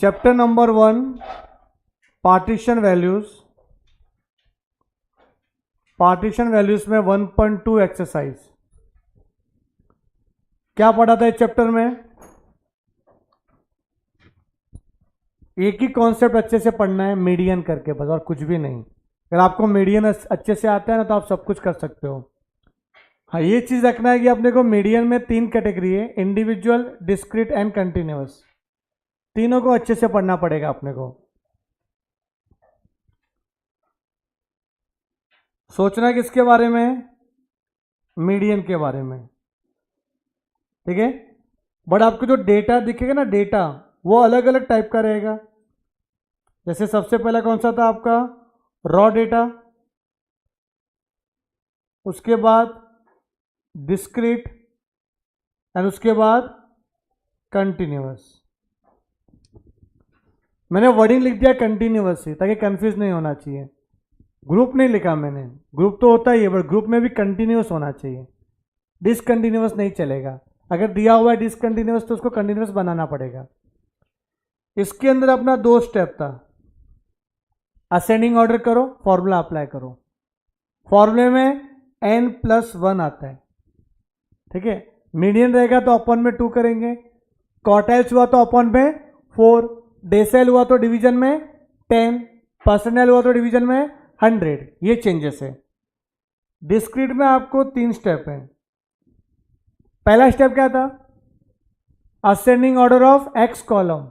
Chapter number 1 partition values. Partition values में 1.2 exercise. क्या पढ़ा था इस चैप्टर में? एक ही कॉन्सेप्ट अच्छे से पढ़ना है, मीडियन करके बस, और कुछ भी नहीं। अगर आपको मीडियन अच्छे से आता है ना तो आप सब कुछ कर सकते हो। हाँ, ये चीज रखना है कि अपने को मीडियन में 3 कैटेगरी है, इंडिविजुअल, डिस्क्रीट एंड कंटिन्यूअस। तीनों को अच्छे से पढ़ना पड़ेगा अपने को। सोचना है किसके बारे में? मीडियन के बारे में, ठीक है। बट आपको जो डेटा दिखेगा ना, डेटा वो अलग अलग टाइप का रहेगा। जैसे सबसे पहला कौन सा था आपका? रॉ डेटा, उसके बाद डिस्क्रीट एंड उसके बाद कंटिन्यूअस। मैंने वर्डिंग लिख दिया कंटिन्यूअस से ताकि कंफ्यूज नहीं होना चाहिए। ग्रुप नहीं लिखा मैंने, ग्रुप तो होता ही है बट ग्रुप में भी कंटिन्यूअस होना चाहिए, डिसकंटिन्यूअस नहीं चलेगा। अगर दिया हुआ है डिसकंटिन्यूअस तो उसको कंटिन्यूअस बनाना पड़ेगा। इसके अंदर अपना 2 स्टेप था, असेंडिंग ऑर्डर करो, फॉर्मूला अप्लाई करो। फॉर्मूले में n+1 आता है, ठीक है। मीडियन रहेगा तो अपॉन में 2 करेंगे, क्वार्टाइल्स हुआ तो अपॉन में 4, डेसिमल हुआ तो डिवीजन में 10, परसेंटाइल हुआ तो डिवीजन में 100। ये चेंजेस है। डिस्क्रीट में आपको 3 स्टेप है। पहला स्टेप क्या था? Ascending order of x column,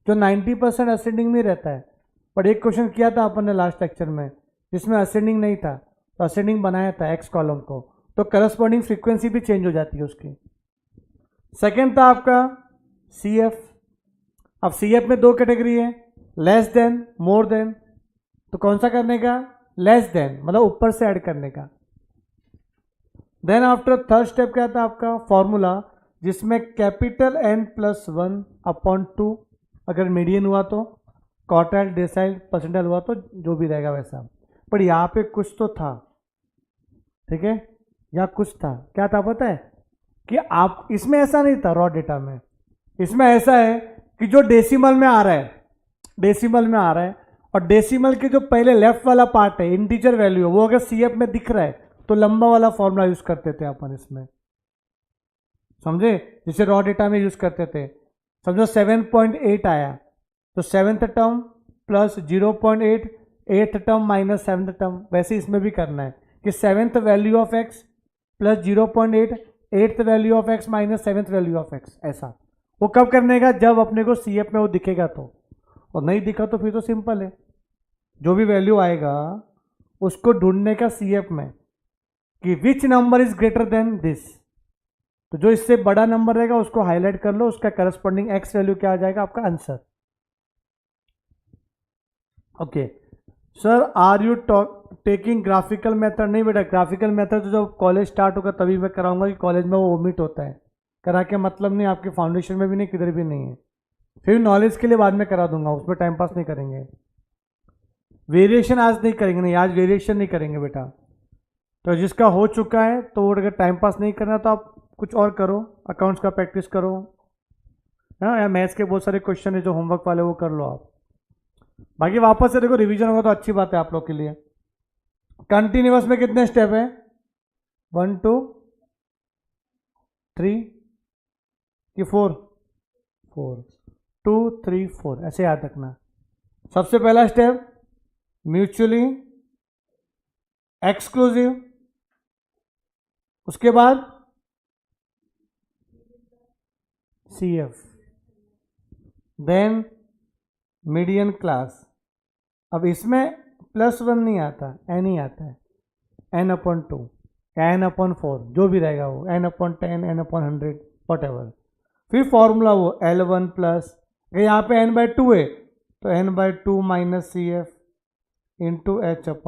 जो 90% असेंडिंग में रहता है। पर एक क्वेश्चन किया था अपन ने लास्ट लेक्चर में जिसमें असेंडिंग नहीं था, तो असेंडिंग बनाया था एक्स कॉलम को, तो करस्पॉन्डिंग फ्रीक्वेंसी भी चेंज हो जाती है उसकी। सेकेंड था आपका सी एफ। अब सी एफ में 2 कैटेगरी है, लेस देन, मोर देन। तो कौन सा करने का? लेस देन, मतलब ऊपर से ऐड करने का। देन आफ्टर थर्ड स्टेप क्या था आपका? फॉर्मूला, जिसमें कैपिटल n+1 अपॉन 2, अगर मीडियन हुआ तो, क्वार्टाइल, डेसाइल, परसेंटाइल हुआ तो जो भी रहेगा वैसा। पर यहाँ पे कुछ तो था, ठीक है। यहाँ कुछ था, क्या था पता है? कि आप इसमें ऐसा नहीं था, रॉ डेटा में इसमें ऐसा है कि जो डेसिमल में आ रहा है, डेसिमल में आ रहा है, और डेसिमल के जो पहले लेफ्ट वाला पार्ट है, इंटीजर वैल्यू है, वो अगर सीएफ में दिख रहा है तो लंबा वाला फॉर्मूला यूज करते थे अपन इसमें, समझे? जिसे रॉ डेटा में यूज करते थे। समझो 7.8 आया तो 7th term plus 0.8, 8th term minus 7th term. वैसे इसमें भी करना है कि 7th value of x plus 0.8, 8th value of x minus 7th value of x. ऐसा वो कब करने का? जब अपने को सीएफ में वो दिखेगा तो, और नहीं दिखा तो फिर तो सिंपल है, जो भी वैल्यू आएगा उसको ढूंढने का सीएफ में कि which number is greater than this. तो जो इससे बड़ा नंबर रहेगा उसको हाईलाइट कर लो, उसका करस्पॉन्डिंग एक्स वैल्यू क्या आ जाएगा आपका answer. Okay sir, are you taking graphical method? नहीं बेटा, ग्राफिकल मेथड तो जब कॉलेज स्टार्ट होगा तभी मैं कराऊंगा, कि कॉलेज में वो ओमिट होता है। करा के मतलब नहीं, आपके फाउंडेशन में भी नहीं, किधर भी नहीं है। फिर नॉलेज के लिए बाद में करा दूंगा, उसमें टाइम पास नहीं करेंगे। वेरिएशन आज नहीं करेंगे, नहीं आज वेरिएशन नहीं करेंगे बेटा। तो जिसका हो चुका है तो अगर टाइम पास नहीं करना तो आप कुछ और करो, अकाउंट्स का प्रैक्टिस करो, हाँ, या मैथ्स के बहुत सारे क्वेश्चन है जो होमवर्क वाले वो कर लो आप। बाकी वापस से देखो, रिवीजन होगा तो अच्छी बात है आप लोग के लिए। कंटिन्यूअस में कितने स्टेप है? 1 2 3 कि 4? 4, 2 3 4, ऐसे याद रखना। सबसे पहला स्टेप म्यूचुअली एक्सक्लूसिव, उसके बाद सीएफ, देन मीडियन क्लास। अब इसमें +1 नहीं आता, एन ही आता है, n/2 या n/4, जो भी रहेगा वो, n/10, n/100, वॉट एवर। फिर फॉर्मूला वो L1 प्लस, यहाँ पे n/2 है तो n/2 minus CF into H/F।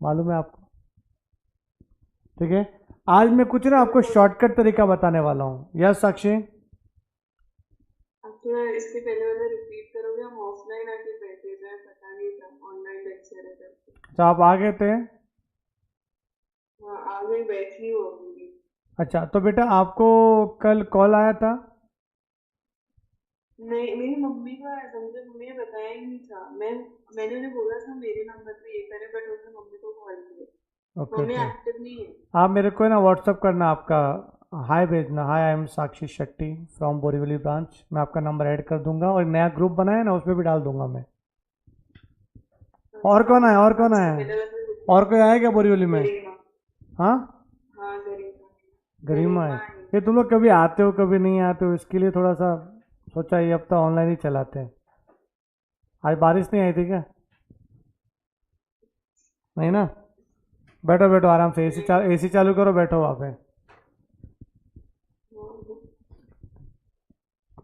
मालूम है आपको? ठीक है। आज मैं कुछ ना आपको शॉर्टकट तरीका बताने वाला हूँ। यस साक्षी? इसके पहले वाला रिपीट करोगे? हम ऑफलाइन आके बैठे थे, पता नहीं था ऑनलाइन लेक्चर है करके। तो आप आ गए थे? हाँ, आगे बैठी होगी। अच्छा, तो बेटा आपको कल कॉल आया था? नहीं, मेरी मम्मी को आया था, मुझे मम्मी ने बताया ही नहीं था। मैंने उन्हें बोला था मेरे नंबर पे ये करे, बट उसने मम्मी को कॉल किया। Okay mummy okay. एक्टिव नहीं है। आप मेरे को है ना व्हाट्सअप करना आपका, हाय भेजना, hi I am Sakshi Shetty from Borivali branch. मैं आपका नंबर ऐड कर दूंगा और नया ग्रुप बनाया ना उसमें भी डाल दूंगा मैं। और कौन है, और कौन आपसे है, पहले वैसे और कोई आया क्या बोरीवली में? गरिमा। हाँ, हाँ, गरिमा। गरिमा है। गरिमा है। ये तुम लोग कभी आते हो कभी नहीं आते हो, इसके लिए थोड़ा सा सोचा ये हफ्ता ऑनलाइन ही चलाते हैं। आज बारिश नहीं आई थी क्या? नहीं ना? बैठो बैठो आराम से, एसी चालू करो, बैठो वहाँ पे।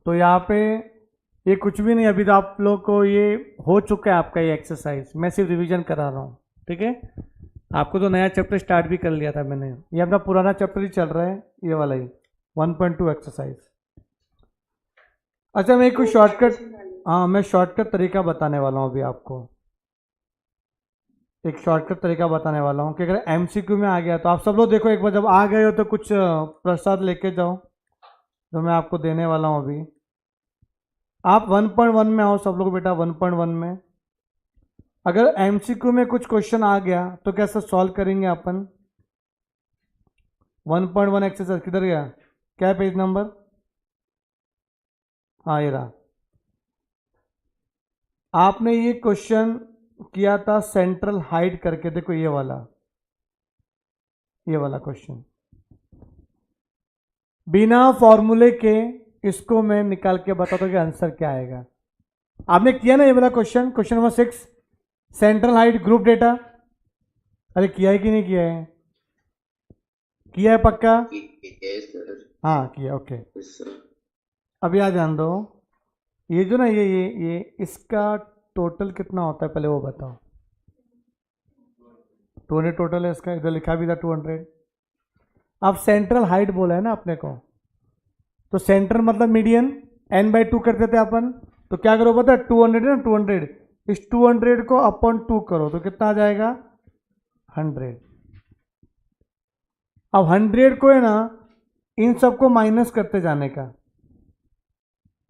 तो यहाँ पे ये कुछ भी नहीं, अभी तो आप लोग को ये हो चुका है आपका ये एक्सरसाइज, मैं सिर्फ रिवीजन करा रहा हूँ, ठीक है? आपको तो नया चैप्टर स्टार्ट भी कर लिया था मैंने, ये अपना पुराना चैप्टर ही चल रहा है, ये वाला ही 1.2 एक्सरसाइज। अच्छा मैं कुछ शॉर्टकट, हाँ मैं शॉर्टकट तरीका बताने वाला हूँ अभी आपको, एक शॉर्टकट तरीका बताने वाला हूँ कि अगर एमसीक्यू में आ गया तो आप सब लोग देखो एक बार, जब आ गए हो तो कुछ प्रसाद लेके जाओ जो मैं आपको देने वाला हूँ अभी। आप 1.1 में आओ सब लोग बेटा, 1.1 में अगर एमसीक्यू में कुछ क्वेश्चन आ गया तो कैसे सॉल्व करेंगे अपन। 1.1 एक्सरसाइज किधर गया, क्या पेज नंबर? हाँ ये रहा। आपने ये क्वेश्चन किया था सेंट्रल हाइट करके, देखो ये वाला क्वेश्चन बिना फॉर्मूले के, इसको मैं निकाल के बताता हूँ कि आंसर क्या आएगा। आपने किया ना ये वाला question, question number 6, central height group data. अरे किया है कि नहीं किया है? किया है पक्का? हाँ किया, ओके। अब याद ध्यान दो, ये जो ना ये इसका टोटल कितना होता है पहले वो बताओ। 200 टोटल है इसका, इधर लिखा भी था 200। अब सेंट्रल हाइट बोला है ना अपने को, तो सेंटर मतलब मीडियन, n/2 करते थे अपन, तो क्या करो पता है, 200 है ना, 200, इस 200 को अपॉन 2 करो तो कितना आ जाएगा, 100। अब 100 को है ना इन सबको माइनस करते जाने का,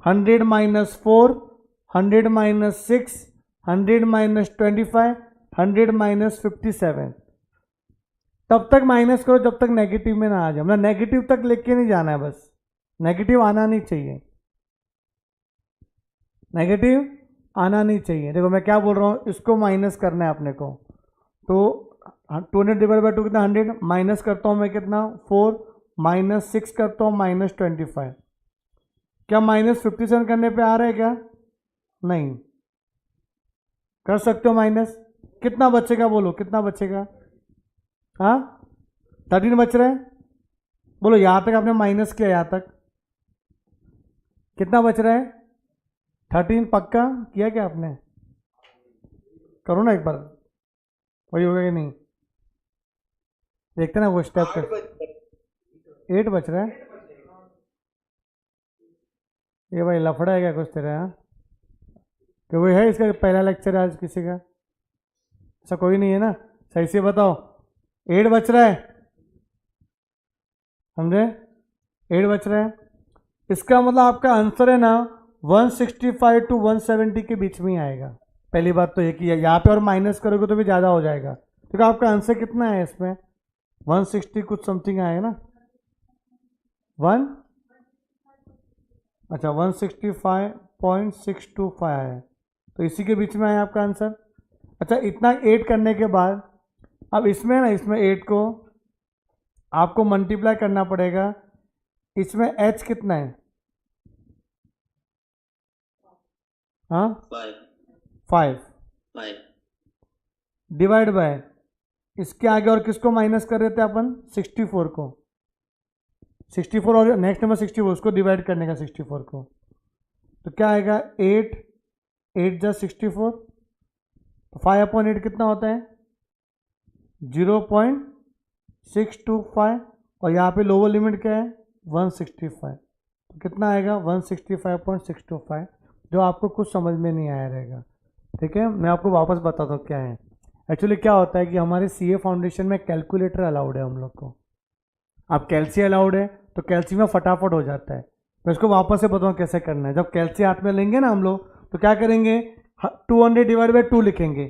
100 माइनस 4, 100 माइनस 6, 100 माइनस 25, 100 माइनस 57, तब तक माइनस करो जब तक नेगेटिव में ना आ जाए, मतलब नेगेटिव तक लेके नहीं जाना है, बस नेगेटिव आना नहीं चाहिए, नेगेटिव आना नहीं चाहिए। देखो मैं क्या बोल रहा हूँ, इसको माइनस करना है अपने को, तो 200 डिवाइड बाई 2 कितना, 100, माइनस करता हूँ मैं कितना, 4, माइनस 6 करता हूँ, माइनस 25। क्या माइनस 57 करने पे आ रहा है क्या? नहीं, कर सकते हो माइनस। कितना बचेगा बोलो, कितना बचेगा? हाँ 13 बच रहा है, बोलो यहाँ तक आपने माइनस किया, यहाँ तक कितना बच रहा है? 13 पक्का किया क्या आपने? करो ना एक बार, वही होगा कि नहीं, देखते ना वो स्टेप कर। 8 बच रहा है, ये भाई लफड़ा है क्या कुछ तेरा? हाँ कि वही है, इसका पहला लेक्चर है आज किसी का, ऐसा कोई नहीं है ना? सही से बताओ, 8 बच रहा है, समझे? 8 बच रहा है, इसका मतलब आपका आंसर है ना 165 टू 170 के बीच में ही आएगा। पहली बात तो ये कि यहाँ पे और माइनस करोगे तो भी ज़्यादा हो जाएगा, तो आपका आंसर कितना है इसमें, 160 कुछ समथिंग आएगा ना, 165.625 आया, तो इसी के बीच में आया आपका आंसर। अच्छा इतना 8 करने के बाद अब इसमें ना, इसमें 8 को आपको मल्टीप्लाई करना पड़ेगा, इसमें h कितना है? हाँ 5 डिवाइड बाय, इसके आगे और किसको माइनस कर रहे थे अपन, 64 को, 64 और नेक्स्ट नंबर 64, उसको डिवाइड करने का 64 को, तो क्या आएगा 8, 8 जा 64, तो 5/8 कितना होता है, 0.625, और यहाँ पे लोअर लिमिट क्या है 165, तो कितना आएगा 165.625, जो आपको कुछ समझ में नहीं आया रहेगा। ठीक है, मैं आपको वापस बताता हूँ क्या है। एक्चुअली क्या होता है कि हमारे सीए फाउंडेशन में कैलकुलेटर अलाउड है हम लोग को, अब कैल्सी अलाउड है तो कैल्सी में फटाफट हो जाता है, मैं इसको वापस से बताऊँ कैसे करना है। जब कैलसी हाथ में लेंगे ना हम लोग तो क्या करेंगे, 200 डिवाइड बाई 2 लिखेंगे,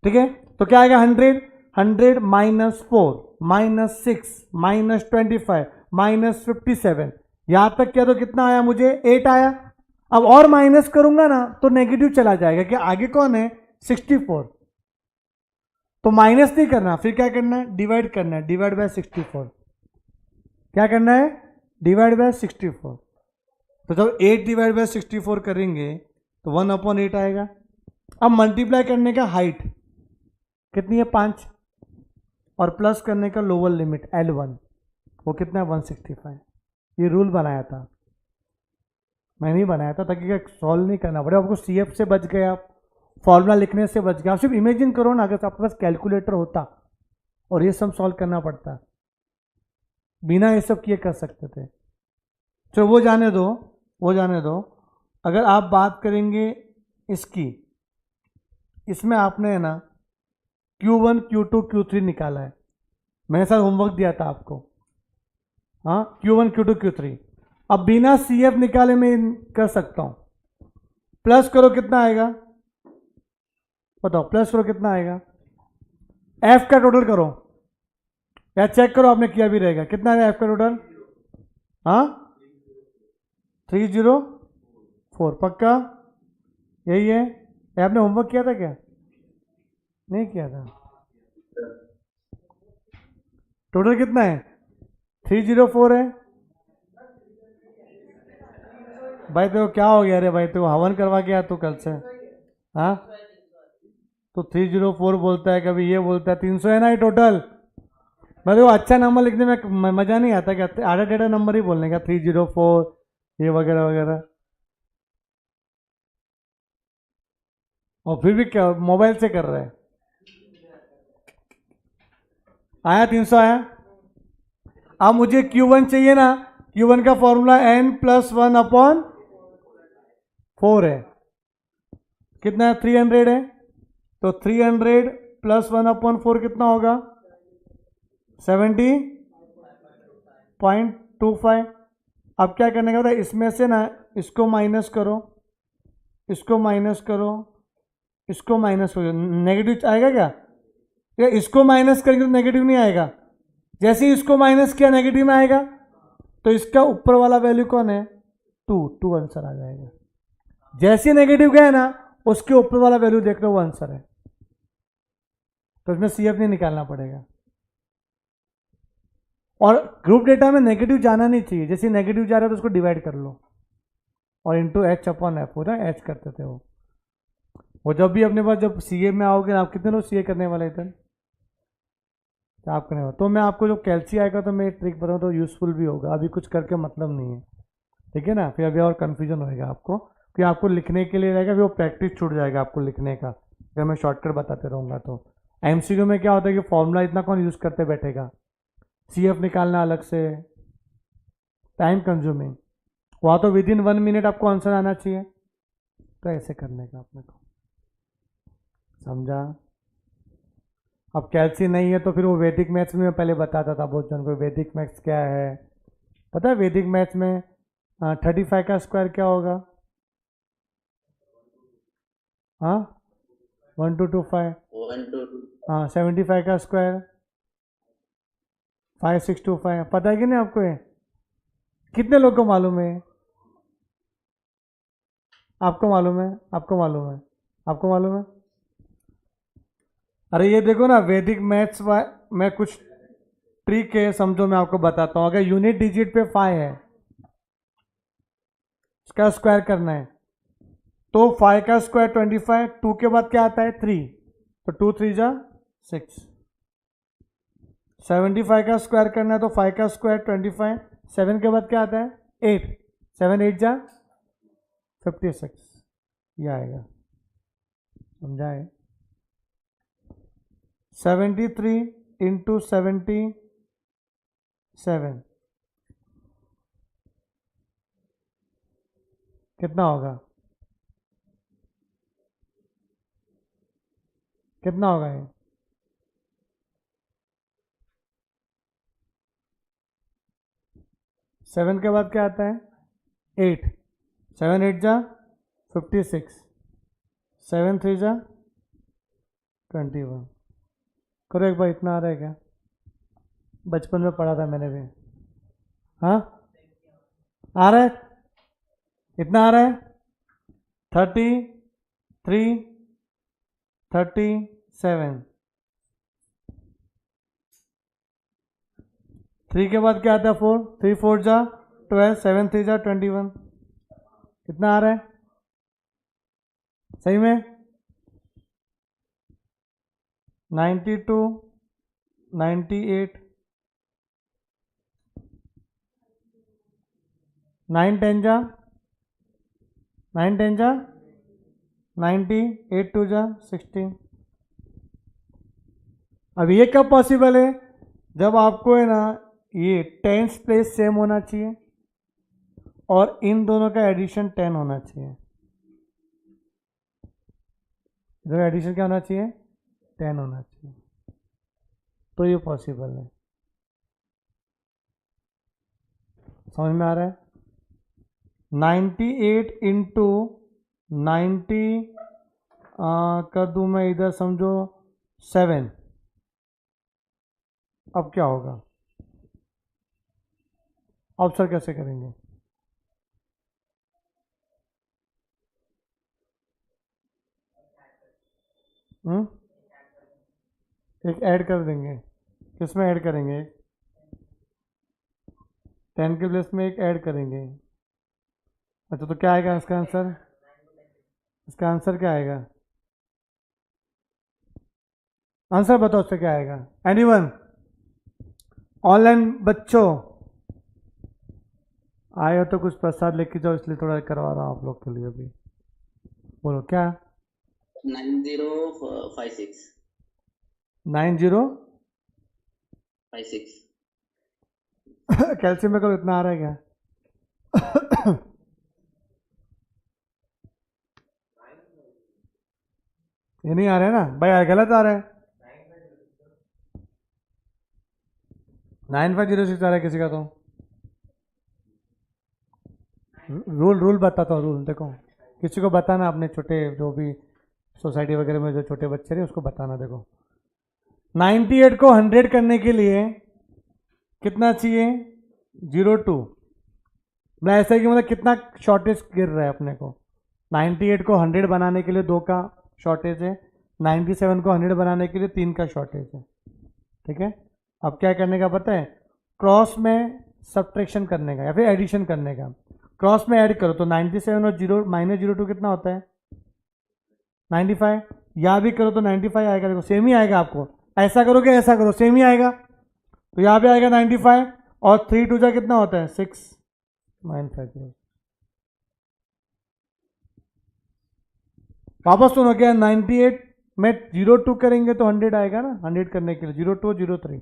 ठीक है। तो क्या आएगा 100, 100 माइनस 4 माइनस 6 माइनस 25 माइनस 57, यहां तक किया तो कितना आया मुझे 8 आया। अब और माइनस करूंगा ना तो नेगेटिव चला जाएगा कि आगे कौन है 64, तो माइनस नहीं करना, फिर क्या करना है डिवाइड करना है, डिवाइड बाय 64, क्या करना है डिवाइड बाय 64। तो जब 8 डिवाइड बाय 64 करेंगे तो 1/8 आएगा। अब मल्टीप्लाई करने का हाइट कितनी है 5, और प्लस करने का लोअर लिमिट L1 वो कितना है 165। ये रूल बनाया था, मैं नहीं बनाया था, ताकि सॉल्व नहीं करना पड़े आपको, CF से बच गए आप, फॉर्मूला लिखने से बच गए आप। सिर्फ इमेजिन करो ना, अगर आपके पास कैलकुलेटर होता और ये सब सॉल्व करना पड़ता, बिना ये सब किए कर सकते थे। चलो वो जाने दो, वो जाने दो। अगर आप बात करेंगे इसकी, इसमें आपने है ना Q1 Q2 Q3 निकाला है, मैंने साथ होमवर्क दिया था आपको, हाँ Q1 Q2 Q3। अब बिना CF निकाले मैं कर सकता हूं। प्लस करो कितना आएगा बताओ, प्लस करो कितना आएगा, F का टोटल करो या चेक करो, आपने किया भी रहेगा, कितना आएगा F का टोटल, हाँ 304, पक्का यही है। ये आपने होमवर्क किया था क्या, नहीं किया था। टोटल कितना है 304 है। भाई तो क्या हो गया, अरे भाई तो हवन करवा के आया तू कल से, हाँ तो 304 बोलता है, कभी ये बोलता है 300 है ना ये टोटल। मैं देखो अच्छा नंबर लिखने में मजा नहीं आता क्या, आधा टेढ़ा नंबर ही बोलने का 304 ये वगैरह वगैरह, और फिर भी क्या मोबाइल से कर रहे हैं। आया 300 आया। अब मुझे Q1 चाहिए ना, Q1 का फॉर्मूला n+1/4 है, कितना है 300 है, तो 300 प्लस 1/4 कितना होगा 70.25। अब क्या करने का होता है, इसमें से ना इसको माइनस करो, इसको माइनस करो, इसको माइनस करो, नेगेटिव आएगा क्या, या इसको माइनस करेंगे तो नेगेटिव नहीं आएगा, जैसे ही इसको माइनस किया नेगेटिव में आएगा, तो इसका ऊपर वाला वैल्यू कौन है 2 आंसर आ जाएगा। जैसे नेगेटिव गया ना उसके ऊपर वाला वैल्यू देख लो वो आंसर है, तो इसमें CF नहीं निकालना पड़ेगा। और ग्रुप डेटा में नेगेटिव जाना नहीं चाहिए, जैसे नेगेटिव जा रहा है तो उसको डिवाइड कर लो और इंटू H/F पूरा H करते थे वो जब भी अपने पास जब CA में आओगे, आप कितने लोग CA करने वाले इधर, तो आप करने वाले, तो मैं आपको जो कैलसी आएगा तो मैं एक ट्रिक बताऊँ तो यूजफुल भी होगा, अभी कुछ करके मतलब नहीं है, ठीक है ना, फिर अभी और कन्फ्यूजन होएगा आपको, फिर आपको लिखने के लिए रहेगा, फिर वो प्रैक्टिस छूट जाएगा आपको लिखने का, अगर मैं शॉर्टकट बताते रहूँगा तो। MCQ में क्या होता है कि फॉर्मूला इतना कौन यूज़ करते बैठेगा, CF निकालना अलग से, टाइम कंज्यूमिंग, वहाँ तो विद इन 1 मिनट आपको आंसर आना चाहिए, तो ऐसे करने का अपने को, समझा। अब कैलसी नहीं है तो फिर वो वैदिक मैथ्स में मैं पहले बताता था बहुत जन को, वैदिक मैथ्स क्या है पता है, वैदिक मैथ्स में 35 का स्क्वायर क्या होगा, हाँ 1225, हाँ 75 का स्क्वायर 5625, पता है कि नहीं आपको ये, कितने लोग को मालूम है, आपको मालूम है, आपको मालूम है, आपको मालूम है। अरे ये देखो ना वैदिक मैथ्स में कुछ ट्रिक है, समझो मैं आपको बताता हूँ। अगर यूनिट डिजिट पे 5 है, इसका स्क्वायर करना है, तो 5 का स्क्वायर 25, 2 के बाद क्या आता है 3, तो 2 3 जा 6, 75 का स्क्वायर करना है तो 5 का स्क्वायर 25, 7 के बाद क्या आता है 8, 7 8 जा 56, ये आएगा, समझाए। 73 इंटू 77 कितना होगा, कितना होगा ये, सेवन के बाद क्या आता है 8, 7 8 जा 56, 7 3 जा 21। करो एक बार, इतना आ रहा है क्या? बचपन में पढ़ा था मैंने भी। हाँ आ रहा है, इतना आ रहा है। 33, 37, 3 के बाद क्या आता है? 4, 3 4 जा 12, 7 3 जा 21। कितना आ रहा है सही में? 92, 98, 9 10 जा 9 10 जा 90, 8 2 जा 16। अब ये कब पॉसिबल है? जब आपको है ना ये टेंस प्लेस सेम होना चाहिए और इन दोनों का एडिशन 10 होना चाहिए। इधर एडिशन क्या होना चाहिए? 10 होना चाहिए, तो ये पॉसिबल है। समझ में आ रहा है? 98 इंटू 90 कर दूं मैं इधर, समझो 7। अब क्या होगा? ऑब्जर्व कैसे करेंगे? एक ऐड कर देंगे। किस में ऐड करेंगे? 10 के प्लेस में एक ऐड करेंगे। अच्छा, तो क्या आएगा इसका आंसर? इसका आंसर क्या आएगा? आंसर बताओ उससे क्या आएगा? एनीवन? ऑनलाइन बच्चों आए हो तो कुछ प्रसाद लेके जाओ, इसलिए थोड़ा करवा रहा हूँ आप लोग के लिए भी। बोलो क्या? 9056 90 56 कैल्शियम में कल इतना आ रहा है क्या? ये नहीं आ रहा है ना भाई, गलत आ रहा है। 9506 आ रहा है किसी का तो। रूल रूल बताता हूँ, रूल देखो। किसी को बताना, अपने छोटे जो भी सोसाइटी वगैरह में जो छोटे बच्चे रहे उसको बताना। देखो 98 को 100 करने के लिए कितना चाहिए? 02। मतलब ऐसा है कि मतलब कितना शॉर्टेज गिर रहा है अपने को। 98 को 100 बनाने के लिए 2 का शॉर्टेज है, 97 को 100 बनाने के लिए 3 का शॉर्टेज है। ठीक है, अब क्या करने का पता है? क्रॉस में सब्ट्रैक्शन करने का या फिर एडिशन करने का। क्रॉस में ऐड करो तो 97 और -02 कितना होता है? 95। यहाँ भी करो तो 95 आएगा। देखो सेम ही आएगा आपको। ऐसा करोगे ऐसा करो सेम ही आएगा। तो यहाँ पे आएगा 95 और 3 2 जा कितना होता है? 6 950। वापस सुनो, क्या 98 में 02 करेंगे तो 100 आएगा ना। 100 करने के लिए 02 03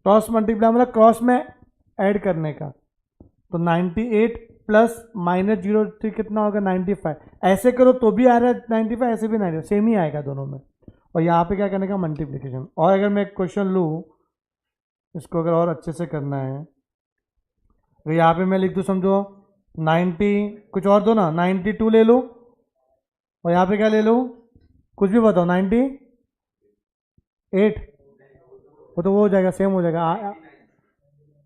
क्रॉस मल्टीप्लाई मतलब क्रॉस में ऐड करने का। तो 98 प्लस -03 कितना होगा? 95। ऐसे करो तो भी आ रहा है 95, ऐसे भी 95, सेम ही आएगा दोनों में। और यहाँ पे क्या करने का? मल्टीप्लिकेशन। और अगर मैं एक क्वेश्चन लूँ, इसको अगर और अच्छे से करना है तो यहाँ पे मैं लिख दूँ, समझो 90, कुछ और दो ना, 92 ले लो। और यहाँ पे क्या ले लो? कुछ भी बताओ। 98 वो तो वो हो जाएगा, सेम हो जाएगा।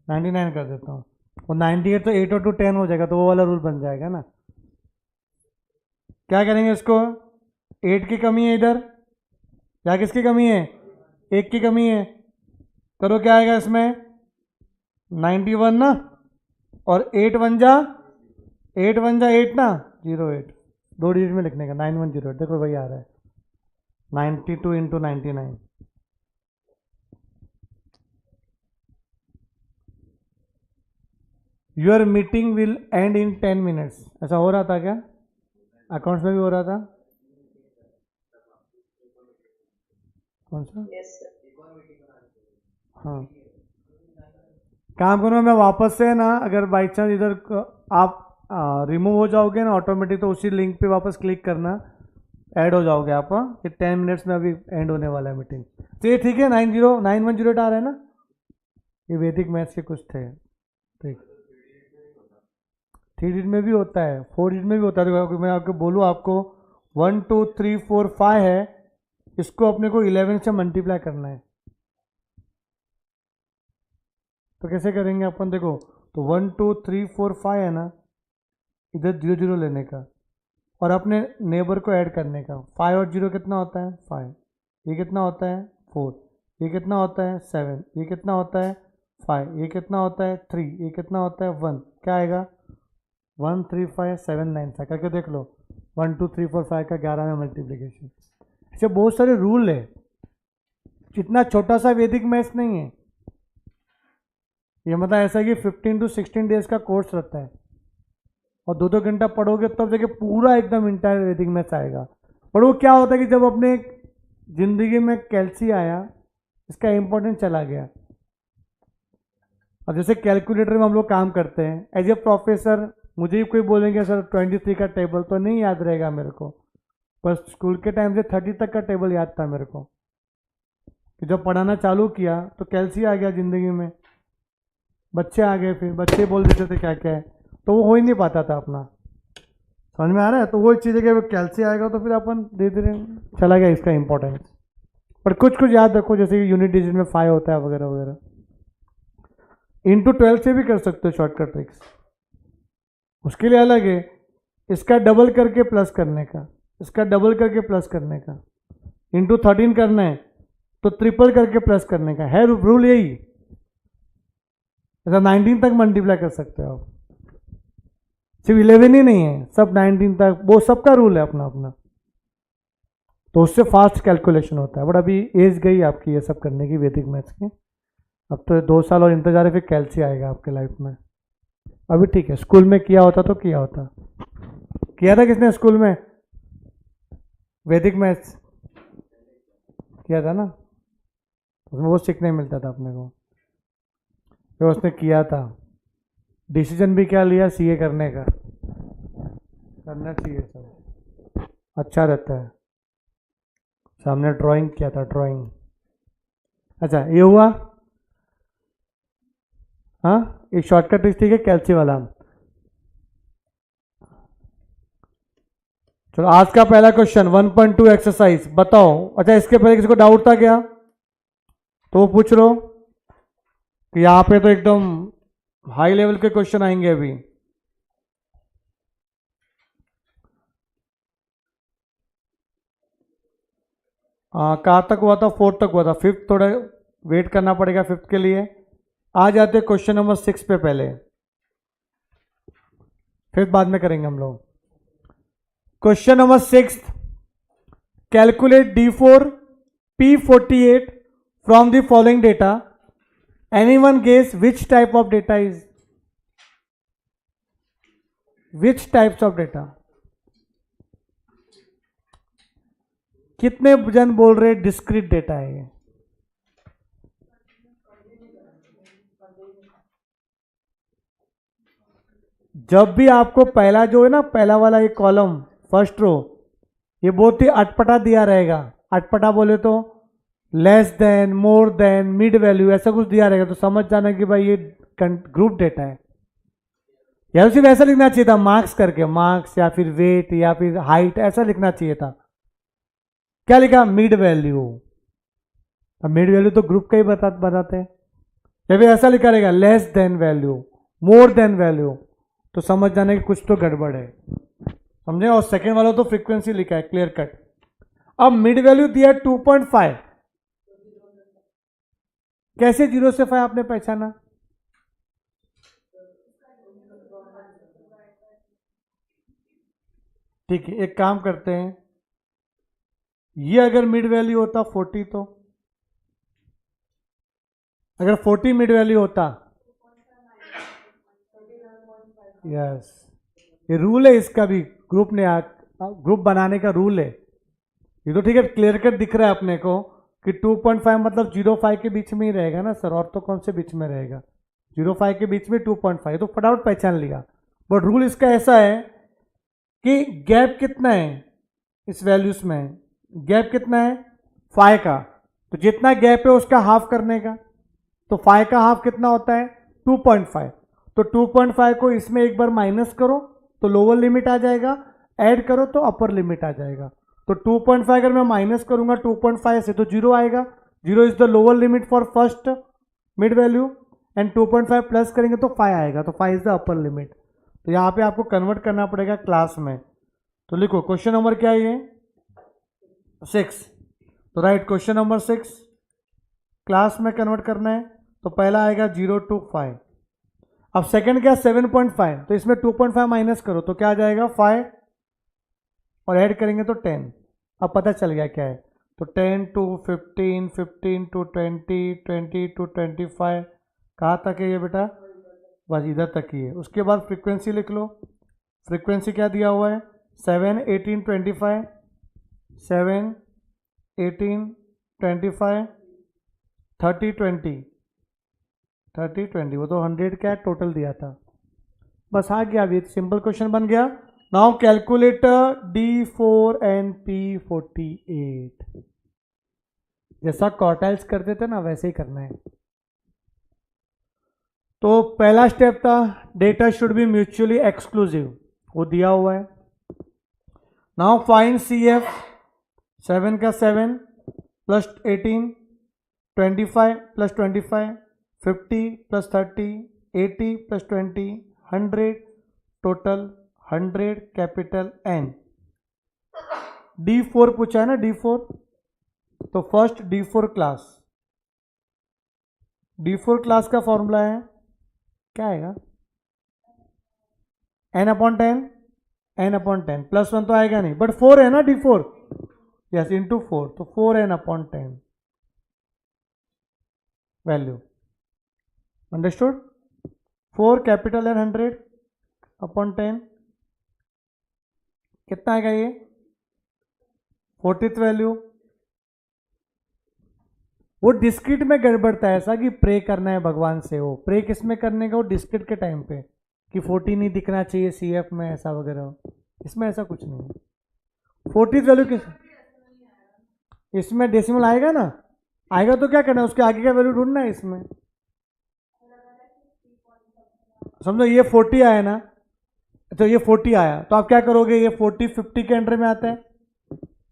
99 कर देता हूँ। और 98 तो 8 और 2 10 हो जाएगा, तो वो वाला रूल बन जाएगा ना। क्या करेंगे इसको? 8 की कमी है इधर, या किसकी कमी है? 1 की कमी है। करो क्या आएगा इसमें? 91 ना, और 8 1 जा 8 ना 08। 2 डिजिट में लिखने का 9108। देखो वही आ रहा है 92 into 99। Your meeting will and in 10 minutes. ऐसा हो रहा था क्या? अकाउंट्स में भी हो रहा था? कौन सा? Yes sir. हाँ, काम करो, मैं वापस से ना, अगर बाई चांस इधर आप रिमूव हो जाओगे ना ऑटोमेटिक, तो उसी लिंक पे वापस क्लिक करना, ऐड हो जाओगे आप। ये 10 मिनट्स में अभी एंड होने वाला है मीटिंग। तो ये ठीक है। 9108 आ रहा है ना? ये वैदिक मैथ्स के कुछ थे। ठीक, 3 डिजिट में भी होता है, 4 डिजिट में भी होता है। तो मैं आपको बोलूँ आपको 1 2 3 4 5 है, इसको अपने को 11 से मल्टीप्लाई करना है। तो कैसे करेंगे अपन, देखो तो 1 2 3 4 5 है ना, इधर 0 0 लेने का और अपने नेबर को ऐड करने का। 5 और 0 कितना होता है 5, ये कितना होता है 4, ये कितना होता है 7, ये कितना होता है 5, ये कितना होता है 3, ये कितना होता है 1, क्या आएगा 1 3 5 7 9 5। करके देख लो 1 2 3 4 5 का 11 में मल्टीप्लिकेशन। ऐसे बहुत सारे रूल है, इतना छोटा सा वैदिक मैथ्स नहीं है ये। मतलब ऐसा है कि 15 to 16 डेज का कोर्स रहता है और 2 घंटा पढ़ोगे तब जाके पूरा एकदम इंटायर वैदिक मैथ्स आएगा। पर वो क्या होता है कि जब अपने जिंदगी में कैल्सी आया, इसका इम्पोर्टेंस चला गया। अब जैसे कैलकुलेटर में हम लोग काम करते हैं, एज ए प्रोफेसर मुझे ही कोई बोलेंगे सर 23 का टेबल तो नहीं याद रहेगा मेरे को, पर स्कूल के टाइम से 30 तक का टेबल याद था मेरे को। कि जब पढ़ाना चालू किया तो कैल्सी आ गया जिंदगी में, बच्चे आ गए, फिर बच्चे बोल देते थे क्या क्या है, तो वो हो ही नहीं पाता था अपना। समझ में आ रहा है? तो वो चीज़ है कि कैल्सी आएगा तो फिर अपन धीरे धीरे चला गया इसका इंपॉर्टेंस। पर कुछ कुछ याद रखो, जैसे कि यूनिट डिजिट में 5 होता है वगैरह वगैरह। इंटू 12 से भी कर सकते हो शॉर्टकट ट्रिक्स, उसके लिए अलग है। इसका डबल करके प्लस करने का, इसका डबल करके प्लस करने का। इंटू 13 करना है तो ट्रिपल करके प्लस करने का है, रूल यही। ऐसा 19 तक मल्टीप्लाई कर सकते हो आप, सिर्फ 11 ही नहीं है, सब 19 तक, वो सबका रूल है अपना अपना। तो उससे फास्ट कैलकुलेशन होता है। बट अभी एज गई आपकी ये सब करने की वैदिक मैथ्स की, अब तो 2 साल और इंतजार है, फिर कैल्सी आएगा आपके लाइफ में। अभी ठीक है, स्कूल में किया होता तो किया होता। किया था किसने स्कूल में वैदिक मैथ्स? किया था ना, उसमें वो सीखने मिलता था अपने को। तो उसने किया था, डिसीजन भी क्या लिया, सीए करने का। करना चाहिए सब, अच्छा रहता है। सामने ड्राइंग किया था, ड्राइंग। अच्छा ये हुआ, हाँ एक शॉर्टकट ट्रिक ठीक है कैल्सी वाला। चलो आज का पहला क्वेश्चन 1.2 एक्सरसाइज बताओ। अच्छा इसके पहले किसी को डाउट था क्या तो वो पूछ लो, कि यहाँ पे तो एकदम हाई लेवल के क्वेश्चन आएंगे अभी। कहाँ तक हुआ था? 4 तक हुआ था, 5th थोड़ा वेट करना पड़ेगा 5th के लिए। आ जाते क्वेश्चन नंबर 6 पे पहले, 5th बाद में करेंगे हम लोग। Question number 6, calculate D4 P48 from the following data. Anyone guess which type of data is, which types of data? कितने जन बोल रहे डिस्क्रीट डेटा है ये? जब भी आपको पहला जो है ना, पहला वाला एक कॉलम फर्स्ट रो, ये बहुत ही अटपटा दिया रहेगा। अटपटा बोले तो less than, more than, mid value, ऐसा कुछ दिया रहेगा, तो समझ जाना कि भाई ये ग्रुप डेटा है। या सिर्फ ऐसा लिखना चाहिए था मार्क्स करके, मार्क्स या फिर वेट या फिर हाइट, ऐसा लिखना चाहिए था। क्या लिखा? Mid value. अब मिड वैल्यू तो ग्रुप का ही बताते हैं। या फिर ऐसा लिखा रहेगा less than value, more than value, तो समझ जाने की कुछ तो गड़बड़ है, समझे। और सेकेंड वाला तो फ्रीक्वेंसी लिखा है क्लियर कट। अब मिड वैल्यू दिया 2.5, कैसे 0 से 5 आपने पहचाना? ठीक है एक काम करते हैं, ये अगर मिड वैल्यू होता 40, तो अगर 40 मिड वैल्यू होता, यस ये रूल है इसका भी, ग्रुप ने ग्रुप बनाने का रूल है ये। तो ठीक है क्लियर कट दिख रहा है अपने को कि 2.5 मतलब 0.5 के बीच में ही रहेगा ना सर, और तो कौन से बीच में रहेगा? 0.5 के बीच में 2.5, तो फटाफट पहचान लिया। बट रूल इसका ऐसा है कि गैप कितना है इस वैल्यूज में, गैप कितना है 5 का, तो जितना गैप है उसका हाफ करने का। तो 5 का हाफ कितना होता है 2.5, तो 2.5 को इसमें एक बार माइनस करो तो लोअर लिमिट आ जाएगा, ऐड करो तो अपर लिमिट आ जाएगा। तो 2.5 अगर मैं माइनस करूंगा 2.5 से तो 0 आएगा, 0 is the lower limit for first mid value, and 2.5 plus करेंगे तो 5 आएगा, तो 5 इज द अपर लिमिट। तो यहाँ पे आपको कन्वर्ट करना पड़ेगा क्लास में। तो लिखो क्वेश्चन नंबर क्या है ये 6। तो राइट क्वेश्चन नंबर 6 क्लास में कन्वर्ट करना है। तो पहला आएगा 0 to 5। अब सेकंड क्या 7.5, तो इसमें 2.5 माइनस करो तो क्या आ जाएगा 5 और ऐड करेंगे तो 10। अब पता चल गया क्या है। तो 10 to 15, 15 to 20, 20 to 25, कहाँ तक है ये बेटा, बस इधर तक ही है। उसके बाद फ्रीक्वेंसी लिख लो। फ्रीक्वेंसी क्या दिया हुआ है 7, 18, 25, 7, 18, 25, 30, 20, 30, 20, वो तो 100 का टोटल दिया था। बस आ गया, अभी सिंपल क्वेश्चन बन गया। Now calculate D4 and P48। जैसा क्वार्टाइल्स करते थे ना वैसे ही करना है। तो पहला स्टेप था data should be mutually exclusive, वो दिया हुआ है। नाउ फाइंड CF, 7 का 7 plus 18, 25 plus 25, 50 plus 30, 80 plus 20, 100, total 100 capital N। D4 पूछा है ना, D4, तो first D4 class, D4 class का फॉर्मूला है क्या आएगा n/10, n/10 प्लस 1 तो आएगा नहीं, बट 4 है ना D4, यस इंटू 4, तो 4n/10 value, understood. 4 capital N 100/10 कितना आएगा ये 40th वैल्यू। वो डिस्क्रिट में गड़बड़ता है ऐसा कि प्रे करना है भगवान से, वो प्रे किस में करने का, वो डिस्क्रिट के टाइम पे कि 40 नहीं दिखना चाहिए CF में ऐसा वगैरह, इसमें ऐसा कुछ नहीं है। 40th वैल्यू किस, इसमें डेसिमल आएगा ना, आएगा तो क्या करना है उसके आगे का वैल्यू ढूंढना है इसमें। समझो ये 40 आया ना, तो ये 40 आया तो आप क्या करोगे, ये 40 50 के अंडर में आता है,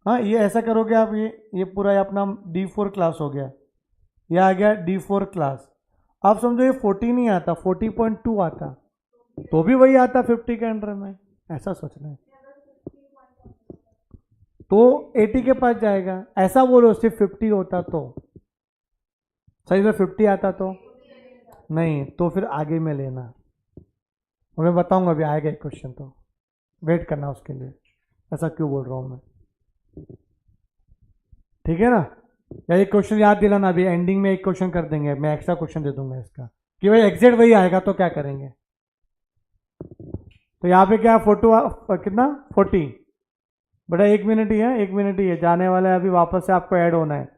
हाँ ये ऐसा करोगे आप, ये पूरा अपना D4 क्लास हो गया, ये आ गया D4 क्लास। आप समझो ये 40 नहीं आता, 40.2 आता, तो भी वही आता 50 के अंडर में, ऐसा सोचना है। तो 80 के पास जाएगा, ऐसा बोलो सिर्फ 50 होता तो सही में 50 आता तो नहीं, तो फिर आगे में लेना, मैं बताऊंगा अभी आएगा एक क्वेश्चन, तो वेट करना उसके लिए, ऐसा क्यों बोल रहा हूँ मैं, ठीक है ना। या एक क्वेश्चन याद दिलाना, अभी एंडिंग में एक क्वेश्चन कर देंगे, मैं एक्स्ट्रा क्वेश्चन दे दूंगा इसका कि भाई एग्जैक्ट वही आएगा तो क्या करेंगे। तो यहाँ पे क्या फोटो कितना 40, बेटा 1 मिनट ही है, 1 मिनट ही है, जाने वाला है अभी, वापस से आपको ऐड होना है।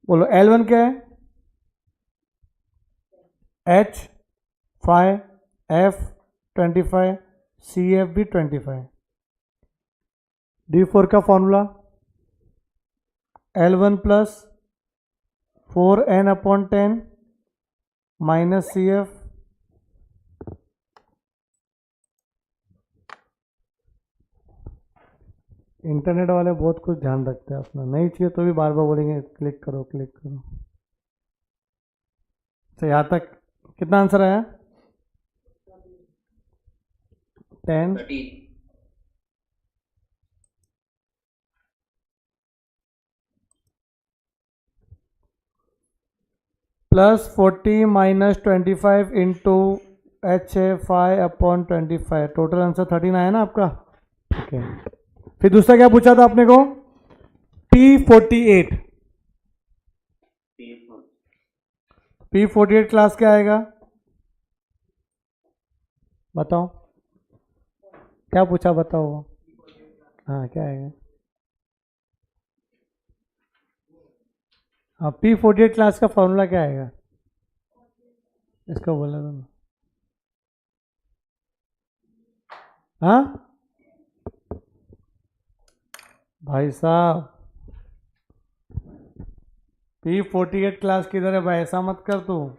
बोलो L1 क्या है, H5 F25 CF भी 25। D4 का formula L1 plus 4n/10 minus CF internet वाले बहुत कुछ ध्यान रखते हैं अपना, नहीं चाहिए तो भी बार बार बोलेंगे क्लिक करो क्लिक करो। तो यहाँ तक कितना आंसर आया 10 plus 40 minus 25 into H5/25, total answer 13 आया ना आपका, ठीक है। फिर दूसरा क्या पूछा था आपने को, P48, P48 क्लास क्या आएगा बताओ, क्या पूछा बताओ, हाँ क्या आएगा, हाँ P48 क्लास का फॉर्मूला क्या आएगा, इसका बोला था ना, हाँ भाई साहब P48 क्लास किधर है भाई, ऐसा मत कर तू।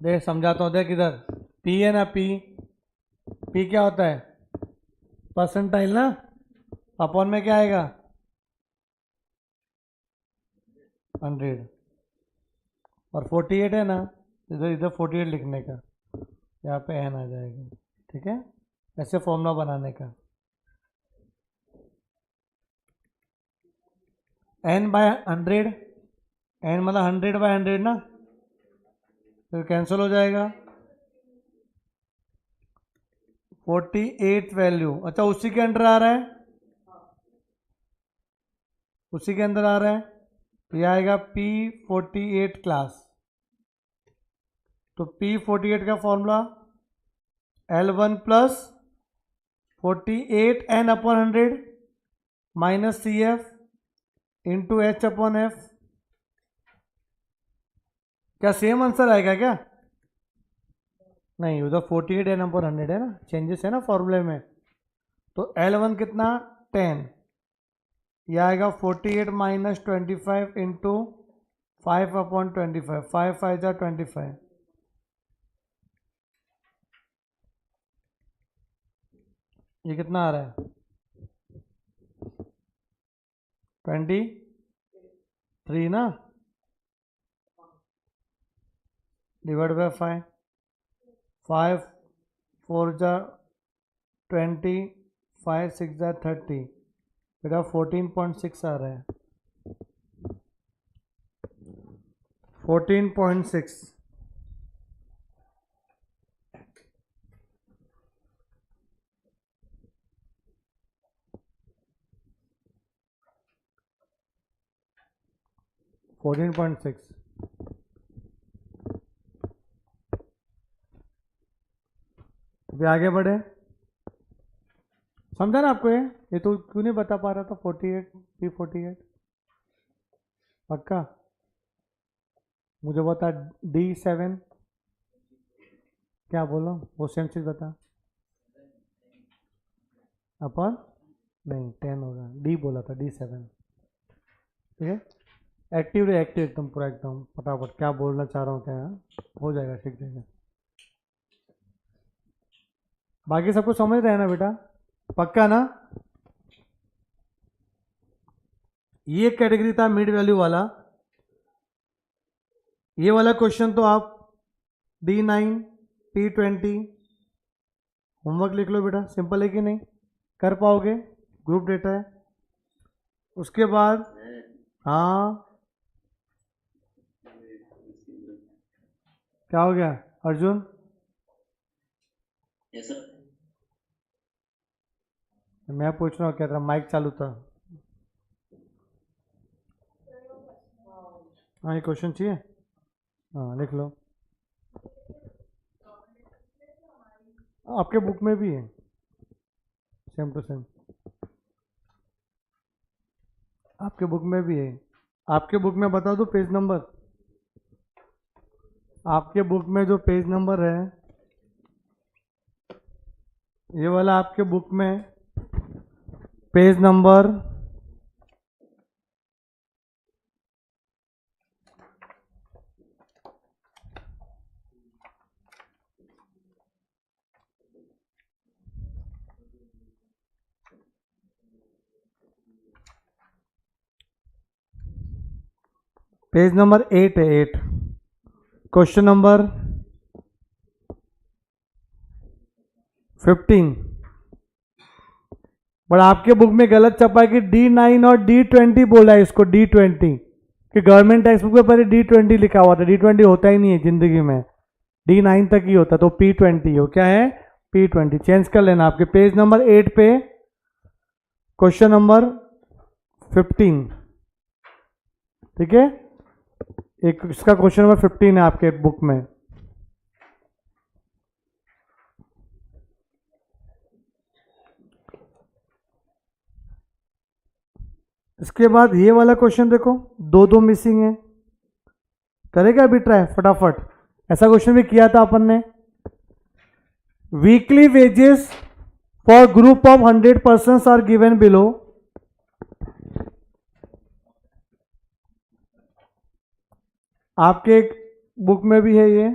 देख समझाता हूँ, देख इधर P है ना, P क्या होता है, परसेंटाइल ना, अपॉन में क्या आएगा 100, और 48 है ना, इधर इधर 48 लिखने का, यहाँ पे n आ जाएगा। ठीक है, ऐसे फॉर्मूला बनाने का, n बाय 100, n मतलब 100/100 ना, फिर कैंसिल हो जाएगा। 48 वैल्यू, अच्छा उसी के अंदर आ रहा है, उसी के अंदर आ रहा है, तो यह आएगा P48 क्लास। तो P48 का formula L1 plus 48n/100 minus CF into H/F। क्या सेम आंसर आएगा क्या? नहीं, उधर 48n/100 है ना, चेंजेस है ना फॉर्मूले में। तो L1 कितना 10, यह आएगा 48 माइनस 25 इंटू 5/25, 5 5 जा 25, ये कितना आ रहा है 23 ना, डिवाइड बाय 5, 5 4 जा 20, 5 6 जा 30, बेटा 14.6 आ रहा है, 14.6। अभी आगे बढ़े, समझा ना आपको? ये तो क्यों नहीं बता पा रहा था 48 P48 पक्का? मुझे बता D7 क्या बोलो, वो सेम चीज बता। अपन नहीं 10 होगा, D बोला था, D7। ठीक है, एक्टिव रे, एक्टिव एकदम पूरा, एकदम फटाफट क्या बोलना चाह रहा हूँ क्या, हो जाएगा, ठीक जाएगा। बाकी सबको समझ रहे हैं ना बेटा, पक्का ना? ये कैटेगरी था मिड वैल्यू वाला। ये वाला क्वेश्चन तो आप D9 P20 होमवर्क लिख लो बेटा, सिंपल है कि नहीं, कर पाओगे, ग्रुप डेटा है। उसके बाद हाँ, क्या हो गया अर्जुन? Yes sir. मैं पूछ रहा हूँ, क्या तेरा माइक चालू था? हाँ, ये क्वेश्चन चाहिए, हाँ लिख लो, आपके बुक में भी है, सेम टू सेम आपके बुक में भी है। आपके बुक में बता दो पेज नंबर, आपके बुक में जो पेज नंबर है, ये वाला आपके बुक में पेज नंबर 8 है, 8, क्वेश्चन नंबर 15। बट आपके बुक में गलत छपा है कि D9 और D20 बोला है इसको, D20, कि गवर्नमेंट टेक्स्ट बुक में पहले D20 लिखा हुआ था, D20 होता ही नहीं है जिंदगी में, D9 तक ही होता, तो P20 हो, क्या है P20, चेंज कर लेना आपके पेज नंबर 8 पे, क्वेश्चन नंबर 15। ठीक है, एक इसका क्वेश्चन नंबर 15 है आपके बुक में। इसके बाद ये वाला क्वेश्चन देखो, दो दो मिसिंग है, करेगा अभी ट्राई फटाफट। ऐसा क्वेश्चन भी किया था अपन ने। Weekly wages for group of 100 person are given below. आपके बुक में भी है ये,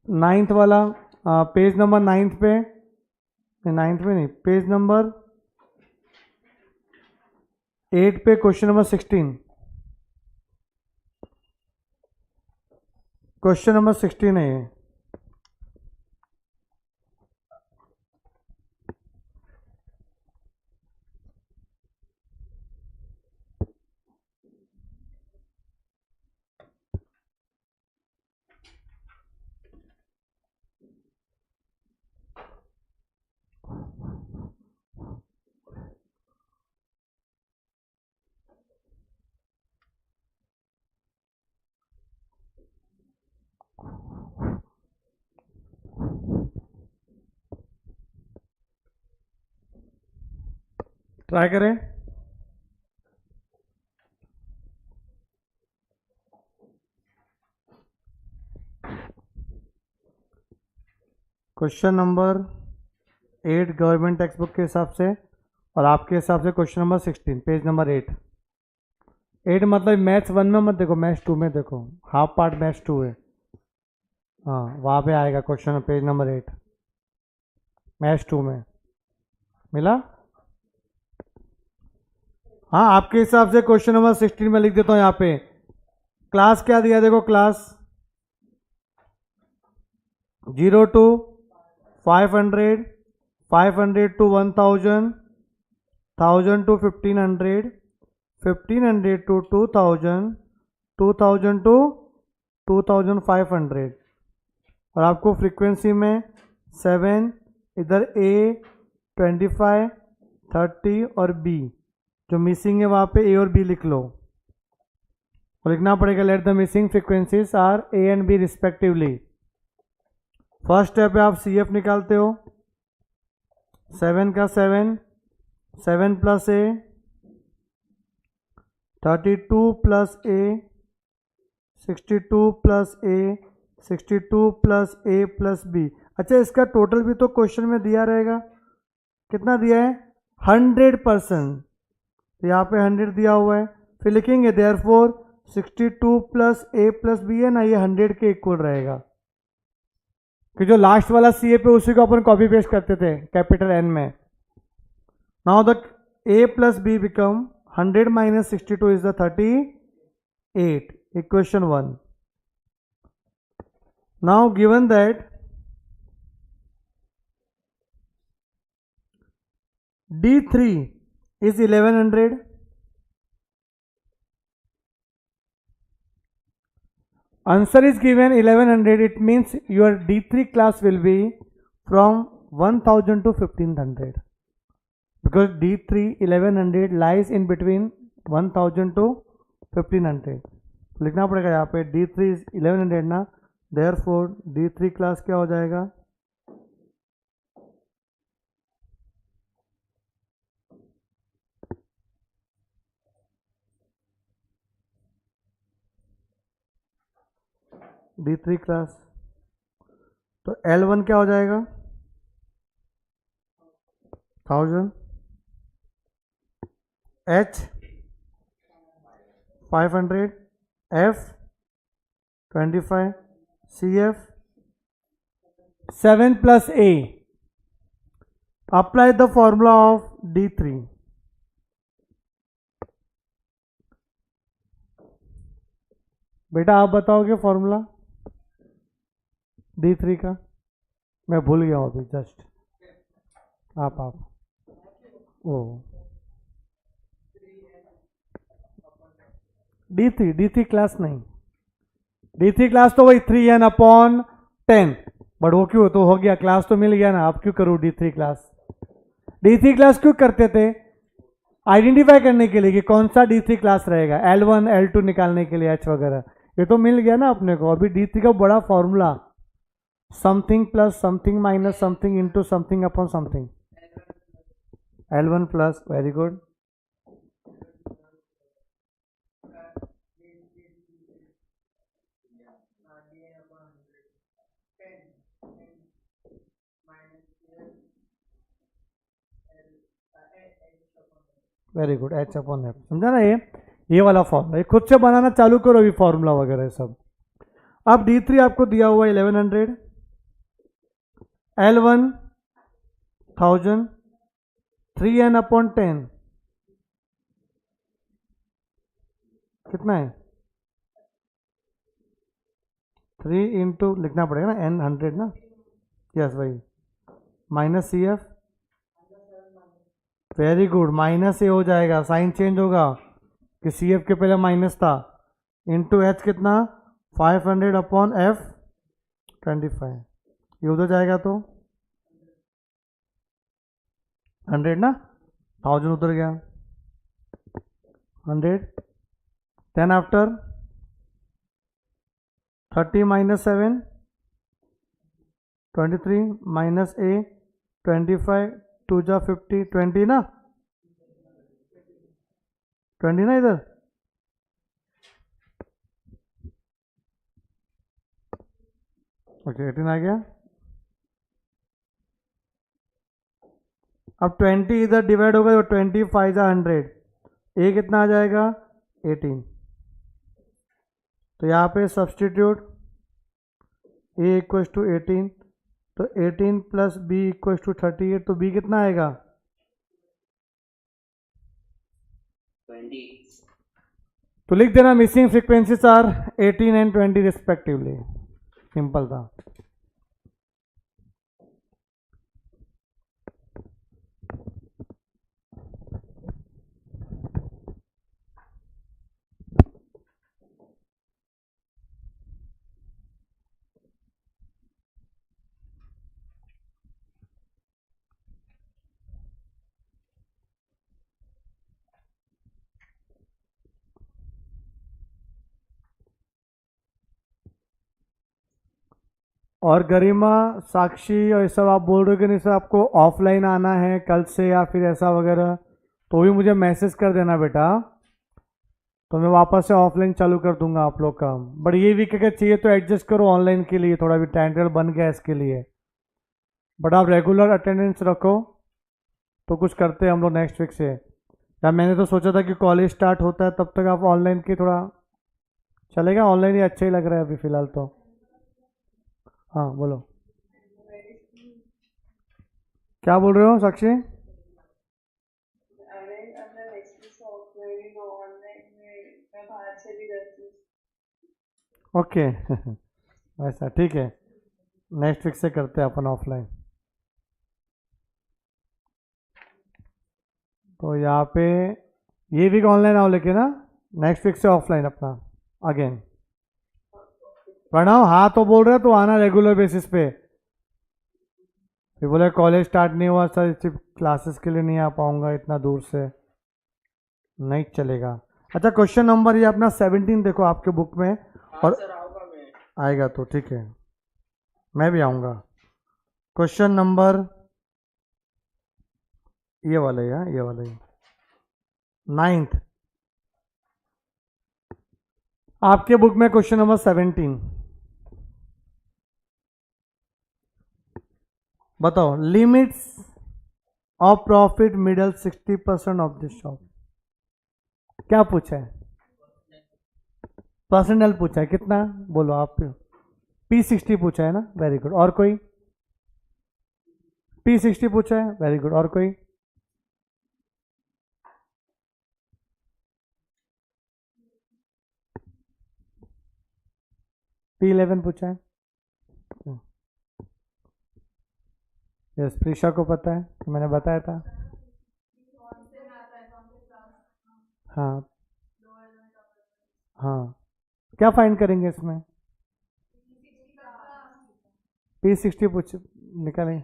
9th वाला, पेज नंबर 9 पे, 9 पे नहीं, पेज नंबर 8 पे क्वेश्चन नंबर 16, क्वेश्चन नंबर 16 है ये। ट्राई करें। Question number 8 government text book के हिसाब से, और आपके हिसाब से क्वेश्चन नंबर 16 पेज नंबर 8 मतलब मैथ्स 1 में मत देखो, मैथ्स 2 में देखो, हाफ पार्ट मैथ्स 2 है, हाँ वहाँ पे आएगा क्वेश्चन पेज नंबर 8 मैथ्स 2 में मिला। हाँ आपके हिसाब से क्वेश्चन नंबर 16 में लिख देता हूँ यहाँ पे। क्लास क्या दिया देखो, class 0 to 500, 500 to 1000, 1000 to 1500, 1500 to 2000, 2000 to 2500, और आपको फ्रीक्वेंसी में 7, इधर A 25, 30 और B, जो मिसिंग है वहाँ पे A और B लिख लो, और लिखना पड़ेगा let the missing frequencies are A and B respectively. First step पे आप CF निकालते हो, 7 का 7, 7 plus A, 32 plus A, 62 plus A, 62 plus A plus B। अच्छा इसका टोटल भी तो क्वेश्चन में दिया रहेगा, कितना दिया है 100%, तो यहाँ पे 100 दिया हुआ है, फिर लिखेंगे therefore 62 plus A plus B है ना, ये 100 के इक्वल रहेगा, कि जो लास्ट वाला सी ए पे उसी को अपन कॉपी पेस्ट करते थे कैपिटल N में। Now the A plus B become 100 minus 62 is the 38, equation 1। Now given that D3 is 1100, answer is given 1100, it means your D3 class will be from 1000 to 1500, because D3 1100 lies in between 1000 to 1500। लिखना पड़ेगा यहाँ पे D3 is 1100 ना, therefore D3 class क्या हो जाएगा, D3 class, तो L1 क्या हो जाएगा 1000, H 500, F 25, CF 7 plus A। Apply the formula of D3। बेटा आप बताओगे फॉर्मूला D3 का, मैं भूल गया हूँ अभी जस्ट, आप ओ D3 क्लास नहीं, D3 क्लास तो वही 3n/10, बट वो क्यों, तो हो गया क्लास तो मिल गया ना, आप क्यों करूँ D3 क्लास। D3 क्लास क्यों करते थे, आइडेंटिफाई करने के लिए कि कौन सा D3 क्लास रहेगा, L1 L2 निकालने के लिए H वगैरह, ये तो मिल गया ना अपने को। अभी D3 का बड़ा formula, something plus something minus something into something upon something, L1 plus, very good, very good, H upon F, समझा ना। ये वाला फॉर्मूला ये खुद से बनाना चालू करो अभी, फॉर्मूला वगैरह सब। अब D3 आपको दिया हुआ 1100, L1 1000, 3n अपॉन 10 कितना है? 3 इंटू लिखना पड़ेगा ना, n 100 ना, यस वही, minus C F, very good, minus A हो जाएगा, साइन चेंज होगा कि सी एफ के पहले माइनस था, इंटू एच कितना 500 अपॉन एफ 25, ये उधर जाएगा तो 100 ना, 1000 उधर गया 100, 10 आफ्टर 30 माइनस 7 23 माइनस ए 25 2 जा 50 20 ना, 20 ना इधर, ओके 18 आ गया। अब 20 इधर डिवाइड होगा तो 25 जा 100, ए कितना आ जाएगा 18, तो यहाँ पे सब्सटीट्यूट ए इक्वल्स टू 18, तो 18 प्लस बी इक्वल्स टू 38, तो बी कितना आएगा 20। तो लिख देना missing frequencies are 18 and 20 respectively, simple था। और गरिमा, साक्षी और ये सब आप बोल रहे हो कि नहीं सर आपको ऑफलाइन आना है कल से या फिर ऐसा वगैरह, तो भी मुझे मैसेज कर देना बेटा, तो मैं वापस से ऑफलाइन चालू कर दूंगा आप लोग का। बट ये वीक अगर चाहिए तो एडजस्ट करो ऑनलाइन के लिए, थोड़ा भी टाइम टेबल बन गया इसके लिए, बट आप रेगुलर अटेंडेंस रखो तो कुछ करते हैं हम लोग नेक्स्ट वीक से। या मैंने तो सोचा था कि कॉलेज स्टार्ट होता है तब तक आप ऑनलाइन की थोड़ा चलेगा, ऑनलाइन ही अच्छा ही लग रहा है अभी फ़िलहाल तो। हाँ बोलो, क्या बोल रहे हो साक्षी? अरे अपना नेक्स्ट वीक सॉफ्टवेयर ही वो ऑनलाइन में मैं बाहर से भी करती हूँ। ओके वैसा ठीक है, नेक्स्ट वीक से करते हैं अपन ऑफलाइन। तो यहाँ पे ये वीक ऑनलाइन आओ लेकिन ना, नेक्स्ट वीक से ऑफलाइन अपना अगेन। प्रणव हाँ तो बोल रहे तो आना रेगुलर बेसिस पे, फिर बोले कॉलेज स्टार्ट नहीं हुआ सर, सिर्फ क्लासेस के लिए नहीं आ पाऊंगा इतना दूर से, नहीं चलेगा। अच्छा क्वेश्चन नंबर ये अपना 17 देखो आपके बुक में, और सर आऊंगा मैं। आएगा तो ठीक है, मैं भी आऊँगा। क्वेश्चन नंबर ये वाला है, ये वाला ही 9th आपके बुक में, क्वेश्चन नंबर 17 बताओ, limits of profit middle 60% of this shop, क्या पूछा है? परसेंटाइल पूछा है, कितना बोलो आप? P60 पूछा है ना, वेरी गुड। और कोई? P60 पूछा है, वेरी गुड। और कोई? P11 पूछा है, यस प्रीशा को पता है, मैंने बताया था। हाँ हाँ, क्या फाइंड करेंगे इसमें? P60 पूछ निकालेंगे,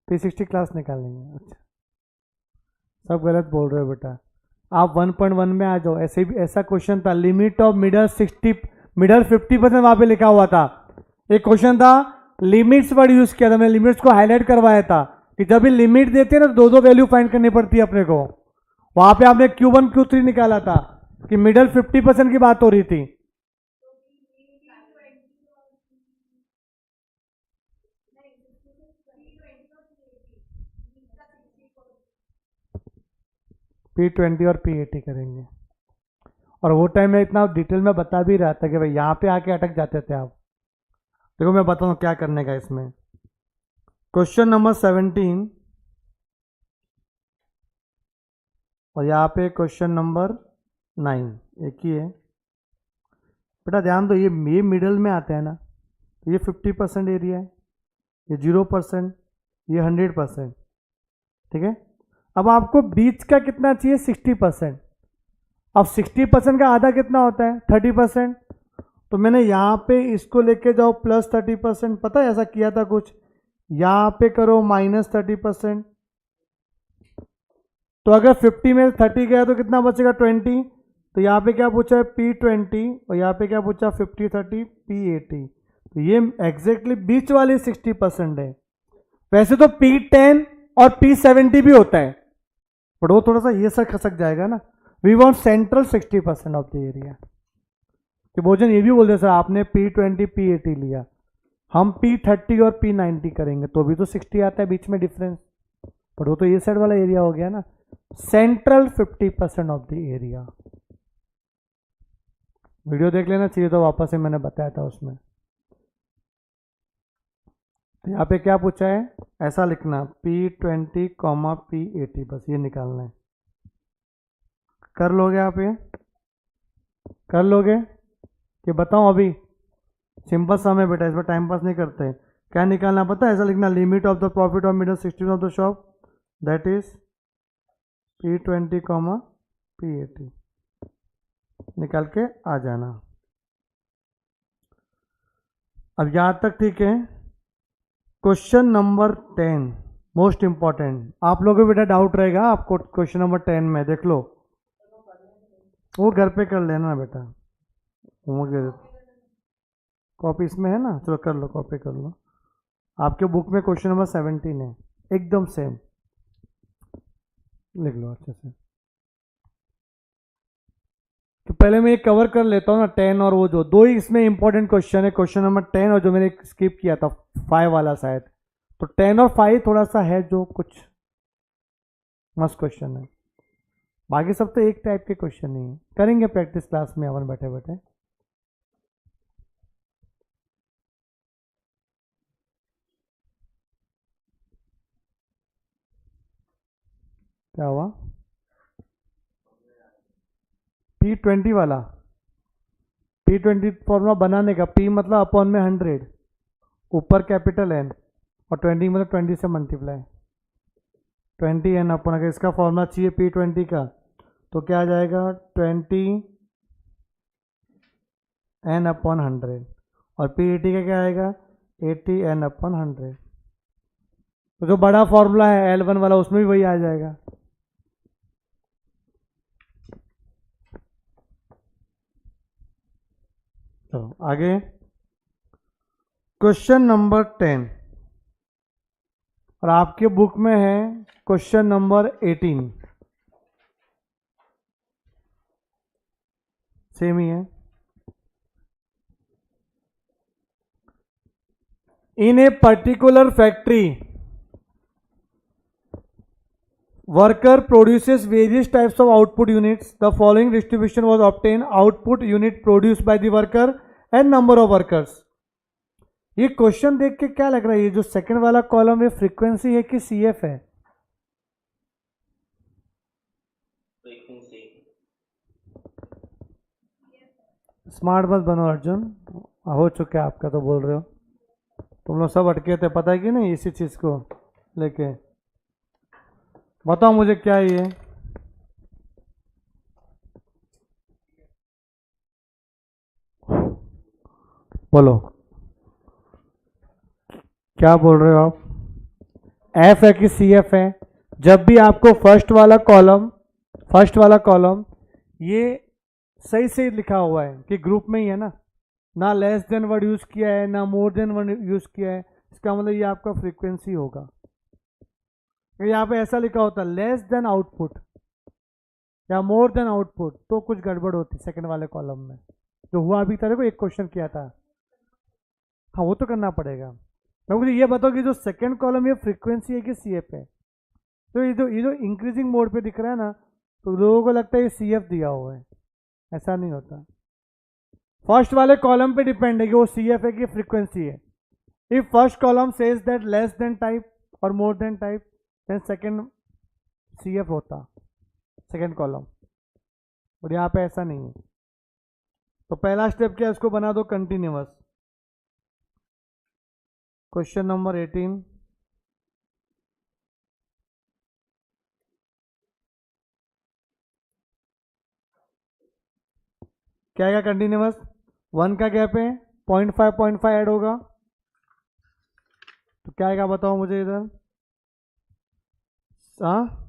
P60 क्लास निकालेंगे। अच्छा सब गलत बोल रहे हो बेटा, आप 1.1 में आ जाओ। ऐसे भी ऐसा क्वेश्चन था, लिमिट ऑफ मिडल 50% वहां पे लिखा हुआ था। एक क्वेश्चन था, लिमिट्स वर्ड यूज किया था, मैंने लिमिट्स को हाईलाइट करवाया था कि जब भी लिमिट देते हैं ना तो दो वैल्यू फाइंड करनी पड़ती है अपने को। वहां पे आपने Q1 Q3 निकाला था कि मिडल 50% की बात हो रही थी। P20 और P80 करेंगे। और वो टाइम में इतना डिटेल में बता भी रहा था कि भाई यहाँ पे आके अटक जाते थे आप। देखो मैं बताऊँ क्या करने का इसमें। क्वेश्चन नंबर 17 और यहाँ पे क्वेश्चन नंबर 9 एक ही है। बेटा ध्यान दो, ये मिडल में आता है ना, तो ये 50% एरिया है, ये 0%, ये 100%। ठीक है, अब आपको बीच का कितना चाहिए? 60%। अब 60% का आधा कितना होता है? 30%। तो मैंने यहाँ पे इसको लेके जाओ प्लस 30%, पता है ऐसा किया था कुछ, यहाँ पे करो माइनस 30%। तो अगर 50 में 30 गया तो कितना बचेगा? 20। तो यहाँ पे क्या पूछा है? P20 और यहाँ पे क्या पूछा? 50 30 P80। तो ये एग्जैक्टली बीच वाली 60% है। वैसे तो P10 और P70 भी होता है, बट वो थोड़ा सा ये सब खसक जाएगा ना। We want central 60% of the area. कि भोजन ये भी बोल दे सर आपने P20 P80 लिया, हम P30 और P90 करेंगे तो भी तो 60 आता है बीच में डिफरेंस, पर वो तो ये साइड वाला एरिया हो गया ना। Central 50% of the area. Video देख लेना चाहिए तो वापस से मैंने बताया था उसमें। तो यहाँ पे क्या पूछा है? ऐसा लिखना P20, P80, बस ये निकालना है। कर लोगे आप? ये कर लोगे कि बताऊं अभी? सिंपल सम है बेटा, इसमें टाइम पास नहीं करते। क्या निकालना पता है? ऐसा लिखना limit of the profit of middle 16 of the shop, that is P20, P80 निकाल के आ जाना। अब यहां तक ठीक है। Question number 10 most important. आप लोगों को बेटा डाउट रहेगा आपको क्वेश्चन नंबर 10 में, देख लो वो घर पे कर लेना ना बेटा, होमवर्क दे देता। कॉपी इसमें है ना, चलो कर लो, कॉपी कर लो। आपके बुक में क्वेश्चन नंबर 17 है, एकदम सेम, लिख लो अच्छे से। तो पहले मैं ये कवर कर लेता हूँ ना 10 और वो जो दो ही इसमें इंपॉर्टेंट क्वेश्चन है, क्वेश्चन नंबर 10 और जो मैंने स्किप किया था 5 वाला शायद। तो 10 और 5 थोड़ा सा है जो कुछ मस्त क्वेश्चन है, बाकी सब तो एक टाइप के क्वेश्चन नहीं है। करेंगे प्रैक्टिस क्लास में अपन बैठे बैठे। क्या हुआ? P20 वाला, P20 फॉर्मूला बनाने का, P मतलब अपॉन में 100, ऊपर कैपिटल N और 20 मतलब 20 से मल्टीप्लाई, 20 N अपॉन। अगर इसका फॉर्मूला चाहिए P20 का तो क्या आ जाएगा? 20 N अपॉन 100। और P80 का क्या आएगा? 80 N अपॉन 100। तो जो बड़ा फॉर्मूला है L1 वाला उसमें भी वही आ जाएगा। तो आगे क्वेश्चन नंबर 10 और आपके बुक में है क्वेश्चन नंबर 18, सेम ही है। In a particular factory worker produces various types of output units. The following distribution was obtained: output unit produced by the worker and number of workers. ये question देख के क्या लग रहा है? ये जो सेकंड वाला कॉलम है फ्रीक्वेंसी है कि CF है? स्मार्ट बस बनो अर्जुन, हो चुका है आपका तो बोल रहे हो। तुम लोग सब अटके थे, पता है कि नहीं इसी चीज को लेके। बताओ मुझे क्या है ये? बोलो क्या बोल रहे हो आप? F है कि CF है? जब भी आपको फर्स्ट वाला कॉलम ये सही से लिखा हुआ है कि ग्रुप में ही है ना लेस देन वर्ड यूज किया है ना मोर देन वर्ड यूज किया है, इसका मतलब ये आपका फ्रीक्वेंसी होगा। यहाँ पे ऐसा लिखा होता लेस देन आउटपुट या मोर देन आउटपुट तो कुछ गड़बड़ होती सेकंड वाले कॉलम में। जो हुआ अभी तेरे को एक क्वेश्चन किया था, हाँ वो तो करना पड़ेगा। मैं मुझे ये बताओ कि जो सेकंड कॉलम ये फ्रीक्वेंसी है कि CF है? तो ये जो इंक्रीजिंग मोड पे दिख रहा है ना, तो लोगों को लगता है ये CF दिया हुआ है, ऐसा नहीं होता। फर्स्ट वाले कॉलम पे डिपेंड है कि वो CF है कि फ्रीक्वेंसी है। If first column says that less than type और more than type, then second CF होता, सेकेंड कॉलम। और यहाँ पे ऐसा नहीं है। तो पहला स्टेप क्या है, इसको बना दो कंटिन्यूअस। क्वेश्चन नंबर 18, क्या आएगा कंटिन्यूअस? 1 का गैप है, 0.5 ऐड होगा, तो क्या आएगा बताओ मुझे इधर। हाँ,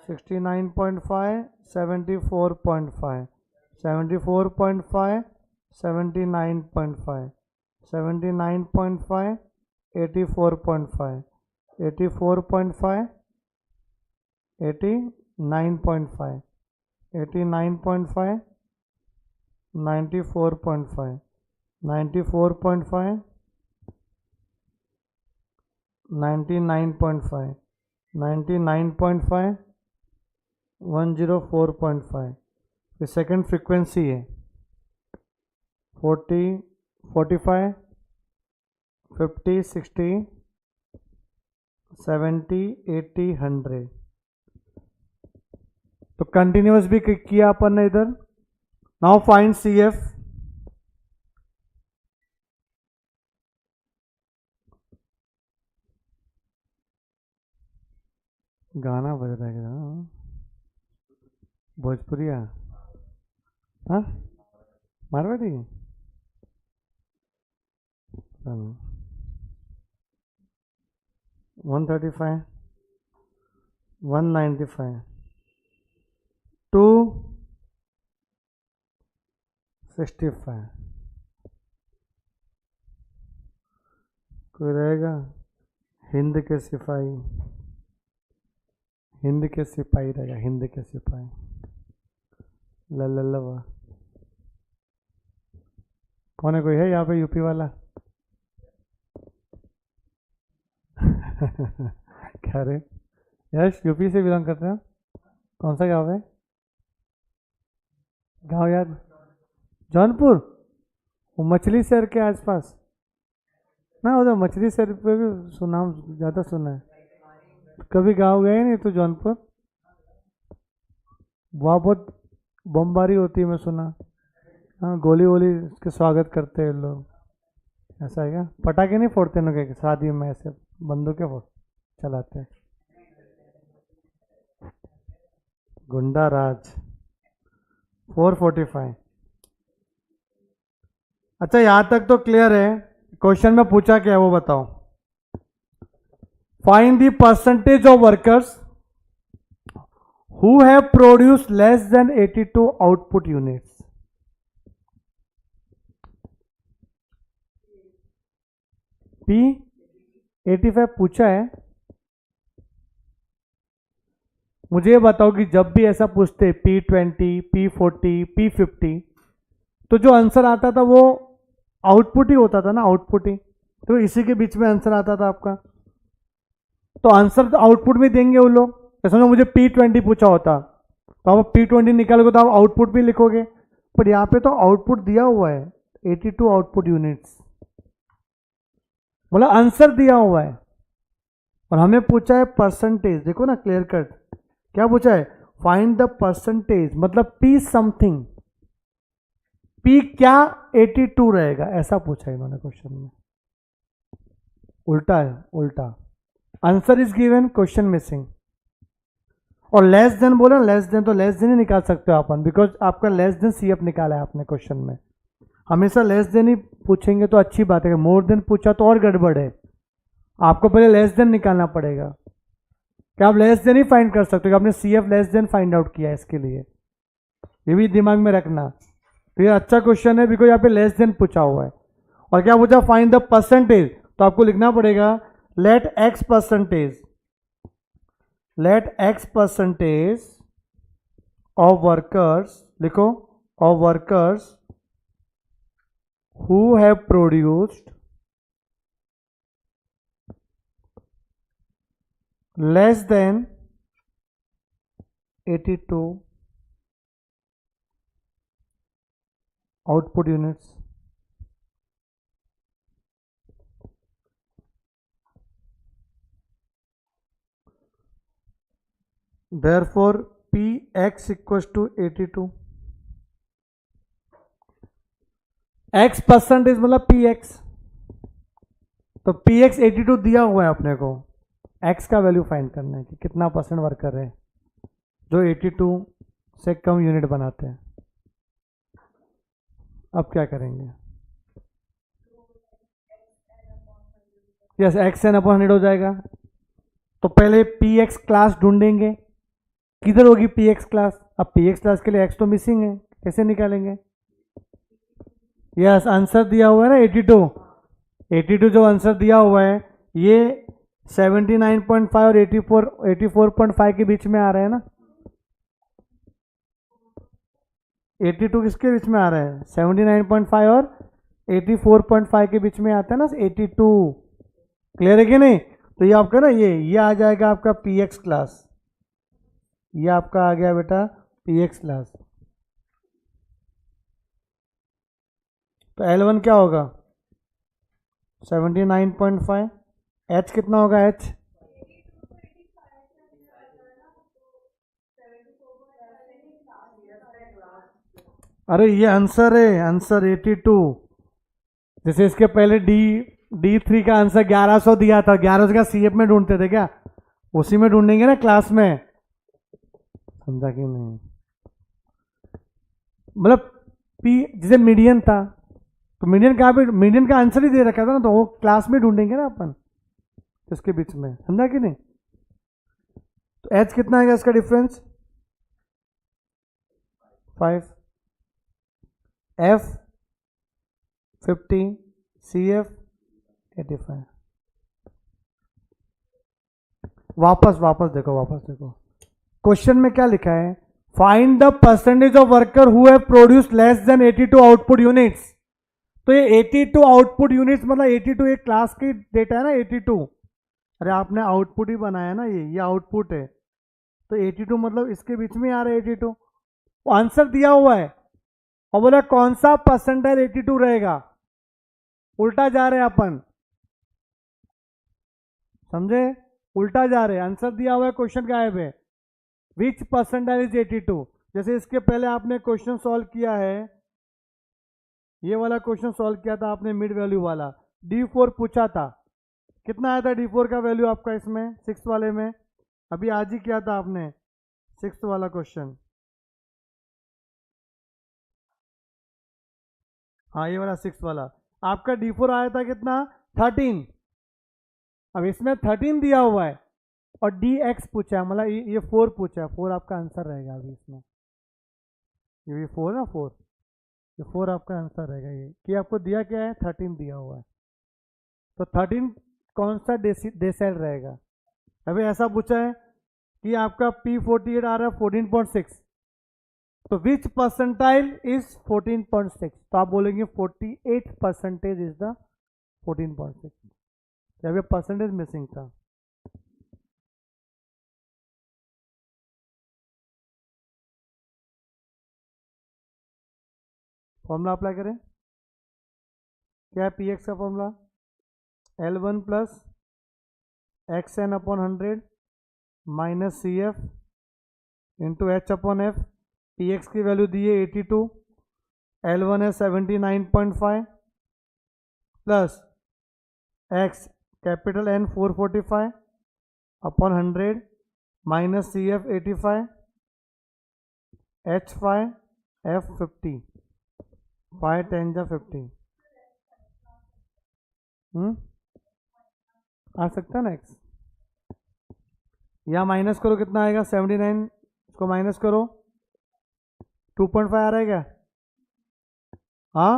69.5, 74.5, 74.5, 79.5, 79.5, 84.5, 84.5, 89.5, 89.5, 94.5, 94.5, 99.5, 99.5, 104.5। ये सेकंड फ्रीक्वेंसी है। 40, 45, 50, 60, 70, 80, 100। तो कंटिन्यूअस भी किया अपन ने इधर। Now find CF। गाना बज रहा है क्या? भोजपुरिया? हाँ, मारवाड़ी? 135, 195, 265। कोई रहेगा? हिंद के सिपाही, हिंद के सिपाही रहेगा, हिंद के सिपाही। लल्लवा कौन है? कोई है यहाँ पे यूपी वाला? क्या रे? यश यूपी से बिलोंग करते हैं? कौन सा गाँव है? गाँव याद? जौनपुर? वो मछली शहर के आसपास ना, उधर मछली शहर पे भी सुना, ज़्यादा सुना है। कभी गाँव गए नहीं तो जौनपुर? वहाँ बहुत बमबारी होती है, मैं सुना। हाँ, गोली वोली के स्वागत करते हैं लोग, ऐसा है क्या? पटाखे नहीं फोड़ते लोग के शादी में, ऐसे बंदूकें फोड़ चलाते हैं। गुंडा राज। 445। अच्छा, यहाँ तक तो क्लियर है। क्वेश्चन में पूछा क्या है वो बताओ। Find the percentage of workers who have produced less than 82 output units। P 85 पूछा है। मुझे ये बताओ कि जब भी ऐसा पूछते P20, P40, P50, तो जो आंसर आता था वो आउटपुट ही होता था ना, आउटपुट ही। तो इसी के बीच में आंसर आता था आपका, तो आंसर तो आउटपुट में देंगे वो लोग। समझो मुझे P20 पूछा होता तो आप P20 निकालोगे तो आप आउटपुट भी लिखोगे, पर यहाँ पे तो आउटपुट दिया हुआ है 82 आउटपुट यूनिट्स, बोला आंसर दिया हुआ है और हमें पूछा है परसेंटेज। देखो ना क्लियर कट, क्या पूछा है? फाइंड द परसेंटेज, मतलब P समथिंग, P क्या 82 रहेगा, ऐसा पूछा है इन्होंने क्वेश्चन में। उल्टा है, उल्टा। Answer is given, question missing. और लेस देन बोला, लेस देन तो लेस देन ही निकाल सकते हो अपन, बिकॉज आपका लेस देन CF निकाला है आपने क्वेश्चन में। हमेशा लेस देन ही पूछेंगे तो अच्छी बात है, मोर देन पूछा तो और गड़बड़ है। आपको पहले लेस देन निकालना पड़ेगा। क्या आप लेस देन ही फाइंड कर सकते हो? आपने CF less than find out किया है, इसके लिए ये भी दिमाग में रखना। तो ये अच्छा क्वेश्चन है बिकॉज यहाँ पे लेस देन पूछा हुआ है। और क्या पूछा? फाइंड द परसेंटेज, तो आपको लिखना पड़ेगा let X percentage, let X percentage of workers, लिखो, of workers who have produced less than 82 output units. Therefore Px equals to 82. x percentage मतलब Px, तो Px 82 दिया हुआ है अपने को, x का वैल्यू फाइंड करना है कि कितना परसेंट वर्क कर रहे हैं जो 82 से कम यूनिट बनाते हैं। अब क्या करेंगे? यस, एक्स एन अपॉन 100 हो जाएगा। तो पहले Px क्लास ढूंढेंगे, किधर होगी Px क्लास? अब Px क्लास के लिए x तो मिसिंग है, कैसे निकालेंगे? यस, आंसर दिया हुआ है ना 82। 82 जो आंसर दिया हुआ है ये 79.5 और 84.5 के बीच में आ रहा है ना। 82 किसके बीच में आ रहा है? 79.5 और 84.5 के बीच में आता है ना 82। क्लियर है कि नहीं? तो ये आपका ना ये आ जाएगा आपका Px क्लास, ये आपका आ गया बेटा Px क्लास। तो L1 क्या होगा? 79.5। H कितना होगा? H अरे ये आंसर है, आंसर 82। जैसे इसके पहले D3 का आंसर 1100 दिया था, 1100 का CF में ढूंढते थे क्या? उसी में ढूंढेंगे ना क्लास में, समझा कि नहीं? मतलब P जैसे मीडियन था तो मीडियन कहाँ पे, मीडियन का आंसर ही दे रखा था ना, तो वो क्लास में ढूंढेंगे ना अपन इसके बीच में, समझा कि नहीं? तो H कितना आएगा इसका डिफरेंस? 5, F 50, CF 85। वापस देखो क्वेश्चन में क्या लिखा है? Find the percentage of worker who have produced less than 82 output units. तो ये 82 आउटपुट यूनिट्स मतलब 82 एक क्लास की डेटा है ना 82। अरे आपने आउटपुट ही बनाया ना, ये आउटपुट है, तो 82 मतलब इसके बीच में आ रहा है 82। आंसर दिया हुआ है और बोला कौन सा परसेंटाइल 82 रहेगा, उल्टा जा रहे हैं अपन, समझे? उल्टा जा रहे हैं। आंसर दिया हुआ है, क्वेश्चन गायब है। विच परसेंटाइल इज 82? जैसे इसके पहले आपने क्वेश्चन सॉल्व किया है, ये वाला क्वेश्चन सॉल्व किया था आपने मिड वैल्यू वाला, D4 पूछा था, कितना आया था D4 का वैल्यू आपका इसमें 6 वाले में? अभी आज ही किया था आपने 6 वाला क्वेश्चन, हाँ ये वाला 6 वाला आपका D4 आया था कितना? 13। अब इसमें 13 दिया हुआ है और DX पूछा है, मतलब ये 4 पूछा है, 4 आपका आंसर रहेगा अभी इसमें, ये 4 ना 4, ये 4 आपका आंसर रहेगा। ये कि आपको दिया क्या है? 13 दिया हुआ है, तो 13 कौन सा डेसिल रहेगा? अभी ऐसा पूछा है कि आपका P48 आ रहा है 14.6, तो विच परसेंटाइल इज 14.6? तो आप बोलेंगे 48% इज द 14.6, जब ये परसेंटेज मिसिंग था। फॉर्मूला अप्लाई करें, क्या है Px का formula? L1 plus XN upon 100 minus CF into H upon F। Px की वैल्यू दी है 82, L1 है 79.5 plus X capital N 445 upon 100 minus CF 85, H5 F 50, 5 10 जा 50। आ सकता है ना X, या माइनस करो, कितना आएगा? 79, इसको माइनस करो, 2.5 आ रहा है क्या? हाँ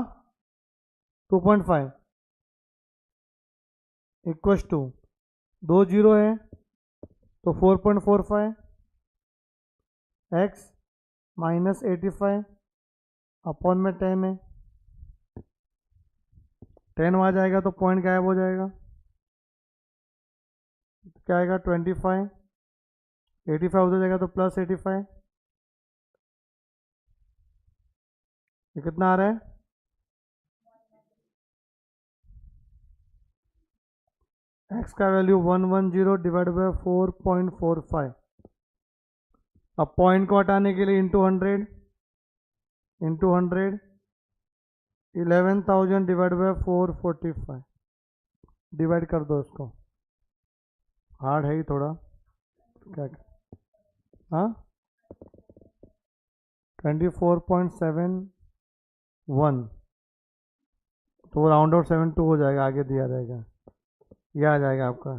2.5 इक्वस टू 2 जीरो है तो 4.45 x माइनस 85 अपॉन में 10 है, 10 वहाँ जाएगा तो पॉइंट गायब हो जाएगा, क्या आएगा? 25, 85 हो जाएगा तो प्लस 85। ये कितना आ रहा है? एक्स का वैल्यू 110 डिवाइड बाय 4.45। अब पॉइंट को हटाने के लिए इंटू 100 11,000 डिवाइड बाय 445 डिवाइड कर दो इसको। हार्ड है ही थोड़ा, क्या? हाँ 24.71 तो वो राउंड आउट 72 हो जाएगा, आगे दिया जाएगा, ये आ जाएगा आपका।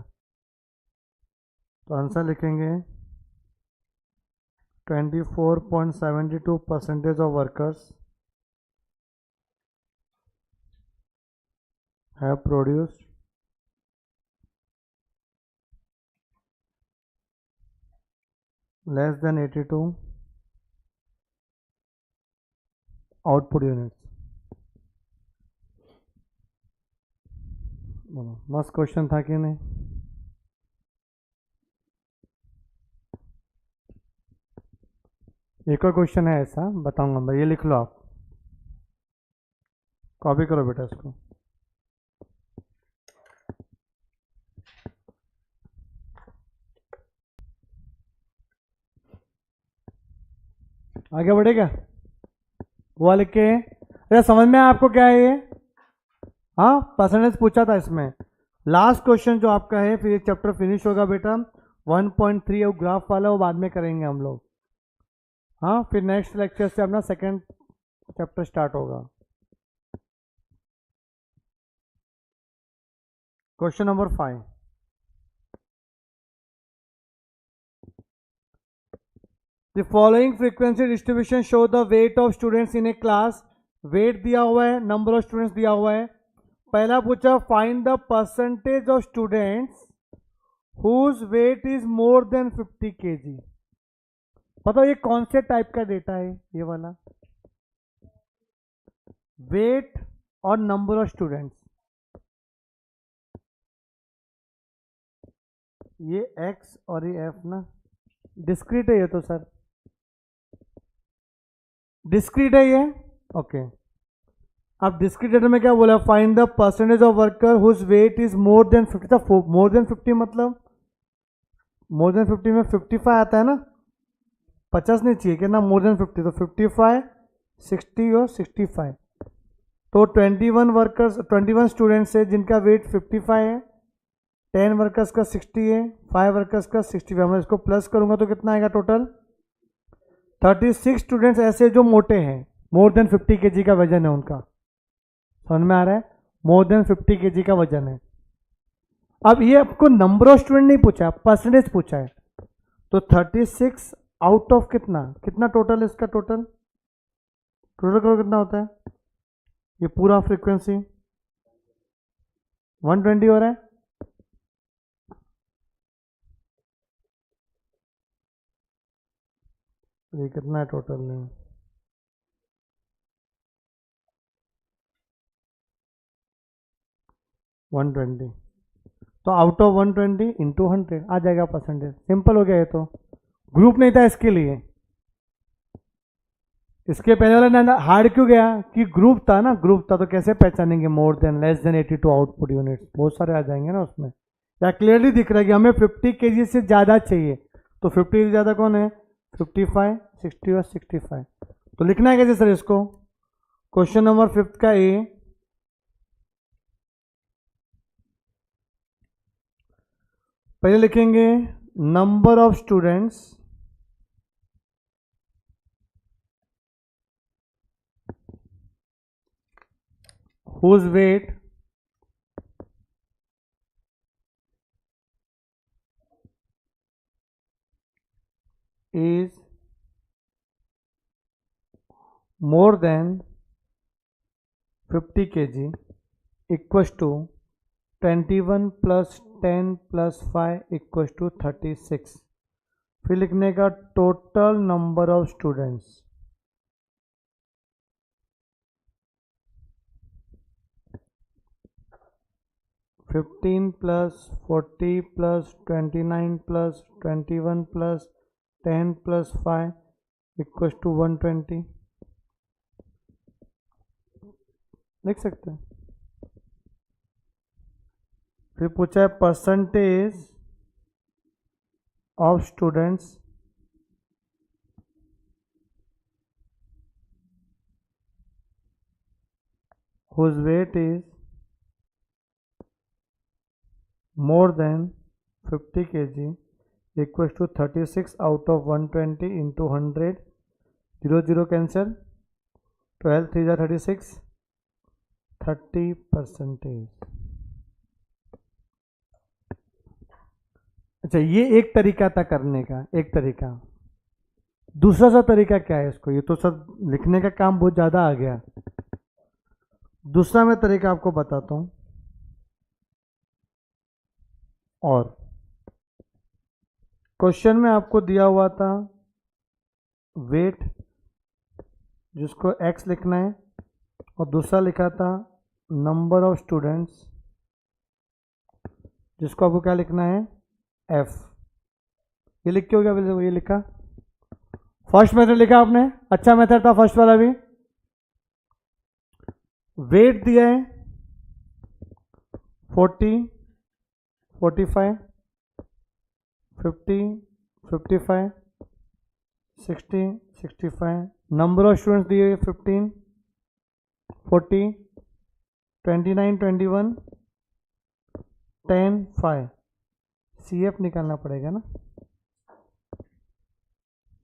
तो आंसर लिखेंगे 24.72% of workers have produced less than 82 output units। बोलो मस्त क्वेश्चन था कि नहीं? एक और क्वेश्चन है ऐसा, बताऊंगा मैं, ये लिख लो आप, कॉपी करो बेटा इसको। आगे बढ़ेगा वो लिख के। अरे समझ में आया आपको क्या है ये? हाँ परसेंटेज पूछा था इसमें। लास्ट क्वेश्चन जो आपका है, फिर ये चैप्टर फिनिश होगा बेटा। 1.3 वो ग्राफ वाला, वो बाद में करेंगे हम लोग। हाँ फिर नेक्स्ट लेक्चर से अपना सेकंड चैप्टर स्टार्ट होगा। Question number 5, the following frequency distribution show the weight of students in a class. Weight दिया हुआ है, नंबर ऑफ स्टूडेंट्स दिया हुआ है। पहला पूछा find the percentage of students whose weight is more than 50 kg। बताओ ये कौन से टाइप का डेटा है? ये वाला वेट और नंबर ऑफ स्टूडेंट्स, ये एक्स और ये एफ ना, डिस्क्रीट है ये तो सर, डिस्क्रीट है ये। ओके अब डिस्क्रीट डेटा में क्या बोला? Find the percentage of worker whose weight is more than 50। More than 50 मतलब मोर देन 50 में 55 आता है ना, 50 नहीं चाहिए कि ना, मोर देन 50 तो 55, 60 और 65। तो 21 वर्कर्स, 21 स्टूडेंट्स है जिनका वेट 55 है, 10 वर्कर्स का 60 है, 5 वर्कर्स का 65। मैं इसको प्लस करूंगा तो कितना आएगा टोटल? 36 स्टूडेंट्स ऐसे जो मोटे हैं, मोर देन 50 kg का वजन है उनका। समझ में आ रहा है? मोर देन 50 kg का वजन है। अब ये आपको नंबर ऑफ स्टूडेंट नहीं पूछा, परसेंटेज पूछा है। तो 36 आउट ऑफ कितना, कितना टोटल इसका? टोटल करो कितना होता है? ये पूरा फ्रीक्वेंसी 120 हो रहा है। ये कितना है टोटल में? 120। तो आउट ऑफ 120 इंटू 100 आ जाएगा परसेंटेज। सिंपल हो गया ये तो। ग्रुप नहीं था इसके लिए, इसके पहले वाला हार्ड क्यों गया? कि ग्रुप था ना, ग्रुप था तो कैसे पहचानेंगे more than less than 82 output units, बहुत सारे आ जाएंगे ना उसमें। या क्लियरली दिख रहा है कि हमें 50 kg से ज़्यादा चाहिए, तो 50 से ज़्यादा कौन है? 55, 60 और 65। तो लिखना है कैसे सर इसको? क्वेश्चन नंबर 5 का ए, पहले लिखेंगे number of students whose weight is more than 50 kg equals to 21 plus 10 plus 5 equals to 36। फिर लिखने का total number of students, fifteen plus 40 plus 29 plus 21 plus 10 plus 5 equals to 120। लिख सकते हैं। फिर पूछा है percentage of students whose weight is more than 50 kg equals to 36 out of 120 into 100, 0 cancel, 12 3 are 36, 30%। अच्छा, ये एक तरीका था करने का, एक तरीका। दूसरा सा तरीका क्या है इसको, ये तो सब लिखने का काम बहुत ज़्यादा आ गया। दूसरा मैं तरीका आपको बताता हूँ। और क्वेश्चन में आपको दिया हुआ था वेट, जिसको x लिखना है, और दूसरा लिखा था नंबर ऑफ स्टूडेंट्स, जिसको आपको क्या लिखना है, f। ये लिख के हो गया, ये लिखा। फर्स्ट मेथड लिखा आपने, अच्छा मेथड था फर्स्ट वाला भी। वेट दिया है 40, 45, 50, 55, 60, 65। नंबर ऑफ स्टूडेंट्स दिए 15, 40, 29, 21, 10, 5। CF निकालना पड़ेगा ना,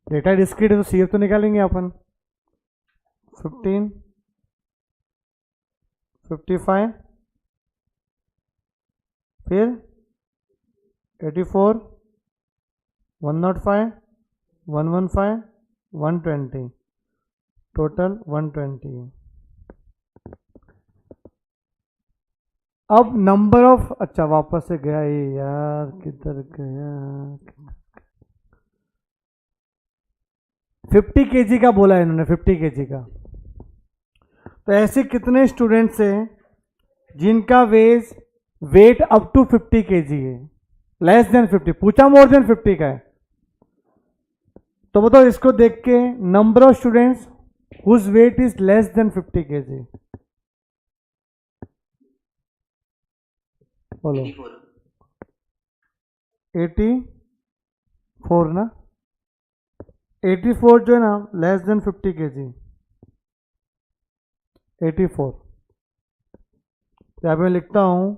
डेटा डिस्क्रीट है तो CF तो निकालेंगे अपन। 15, 55, फिर 84, 105, 115, 120, टोटल 120। अब नंबर ऑफ, अच्छा वापस से गया ये यार, किधर गया, 50 kg का बोला है इन्होंने, 50 kg का। तो ऐसे कितने स्टूडेंट्स हैं जिनका वेट अप टू 50 kg है, लेस देन 50, पूछा मोर देन 50 का है। तो बताओ इसको देख के, number of students whose weight is less than 50 kg, बोलो। 84 ना, 84 जो है ना लेस देन 50 kg, 84। यहाँ पे मैं लिखता हूँ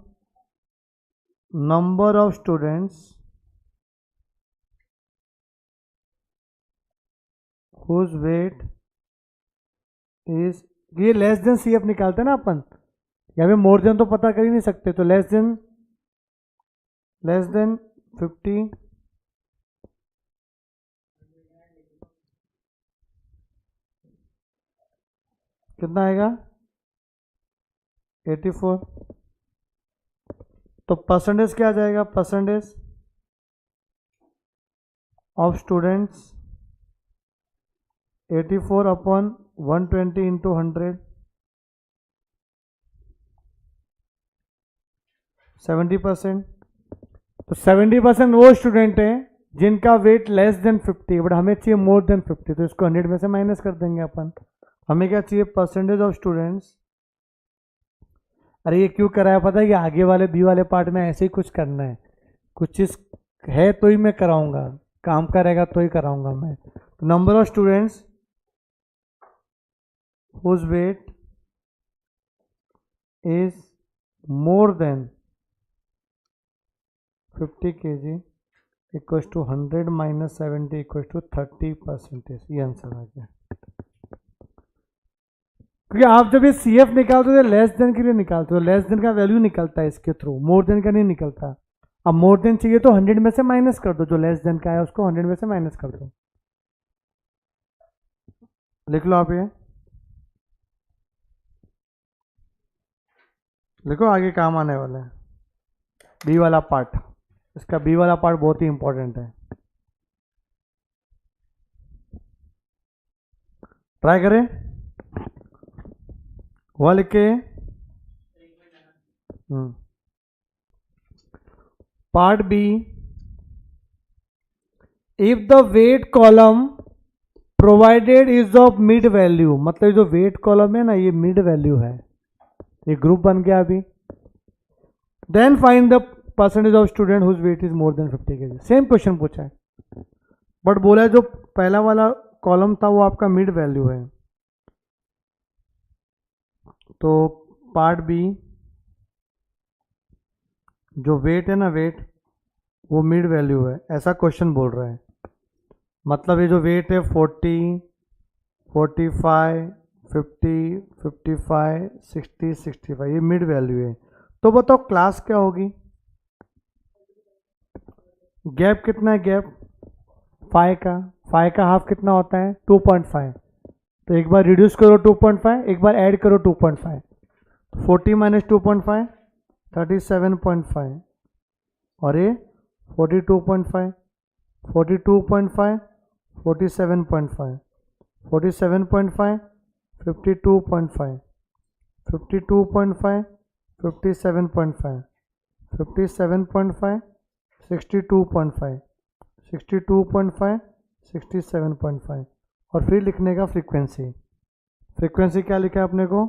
number of students whose weight is, ये लेस देन CF निकालते हैं ना अपन, यहाँ पे मोर देन तो पता कर ही नहीं सकते, तो लेस देन 50, कितना आएगा 84। तो परसेंटेज क्या आ जाएगा, percentage of students 84 upon 120 into 100, 70%। तो 70% वो स्टूडेंट हैं जिनका वेट लेस देन 50, बट हमें चाहिए मोर देन 50, तो इसको 100 में से माइनस कर देंगे अपन। हमें क्या चाहिए, परसेंटेज ऑफ स्टूडेंट्स। अरे ये क्यों कराया पता है, कि आगे वाले बी वाले पार्ट में ऐसे ही कुछ करना है, कुछ चीज़ है तो ही मैं कराऊंगा, काम करेगा तो ही कराऊंगा मैं। तो number of students whose weight is more than 50 kg equals to 100 minus 70 equals to 30%। ये आंसर आ गया। क्योंकि आप जब ये CF निकालते हो लेस देन के लिए निकालते हो, लेस देन का वैल्यू निकलता है इसके थ्रू, मोर देन का नहीं निकलता। अब मोर देन चाहिए तो 100 में से माइनस कर दो, जो लेस देन का है उसको 100 में से माइनस कर दो। लिख लो आप, ये लिखो, आगे काम आने वाला है बी वाला पार्ट। इसका बी वाला पार्ट बहुत ही इंपॉर्टेंट है, ट्राई करें। हुआ लिख के, part B, if the weight column provided is of mid value, मतलब जो वेट कॉलम है ना ये मिड वैल्यू है, ये ग्रुप बन गया अभी। Then find the percentage of student whose weight is more than 50 kg। Same question पूछा है, बट बोला है जो पहला वाला कॉलम था वो आपका मिड वैल्यू है। तो पार्ट बी जो वेट है ना, वेट वो मिड वैल्यू है, ऐसा क्वेश्चन बोल रहा है। मतलब ये जो वेट है 40, 45, 50, 55, 60, 65, ये मिड वैल्यू है। तो बताओ क्लास क्या होगी? गैप कितना है? गैप 5 का हाफ कितना होता है? 2.5। तो एक बार रिड्यूस करो 2.5, एक बार ऐड करो 2.5। 40 माइनस 2.5 37.5, और ये 42.5, 42.5 47.5, 47.5 52.5, 52.5 57.5, 57.5 62.5, 62.5 67.5। और फिर लिखने का फ्रीक्वेंसी। फ्रीक्वेंसी क्या लिखा है अपने को?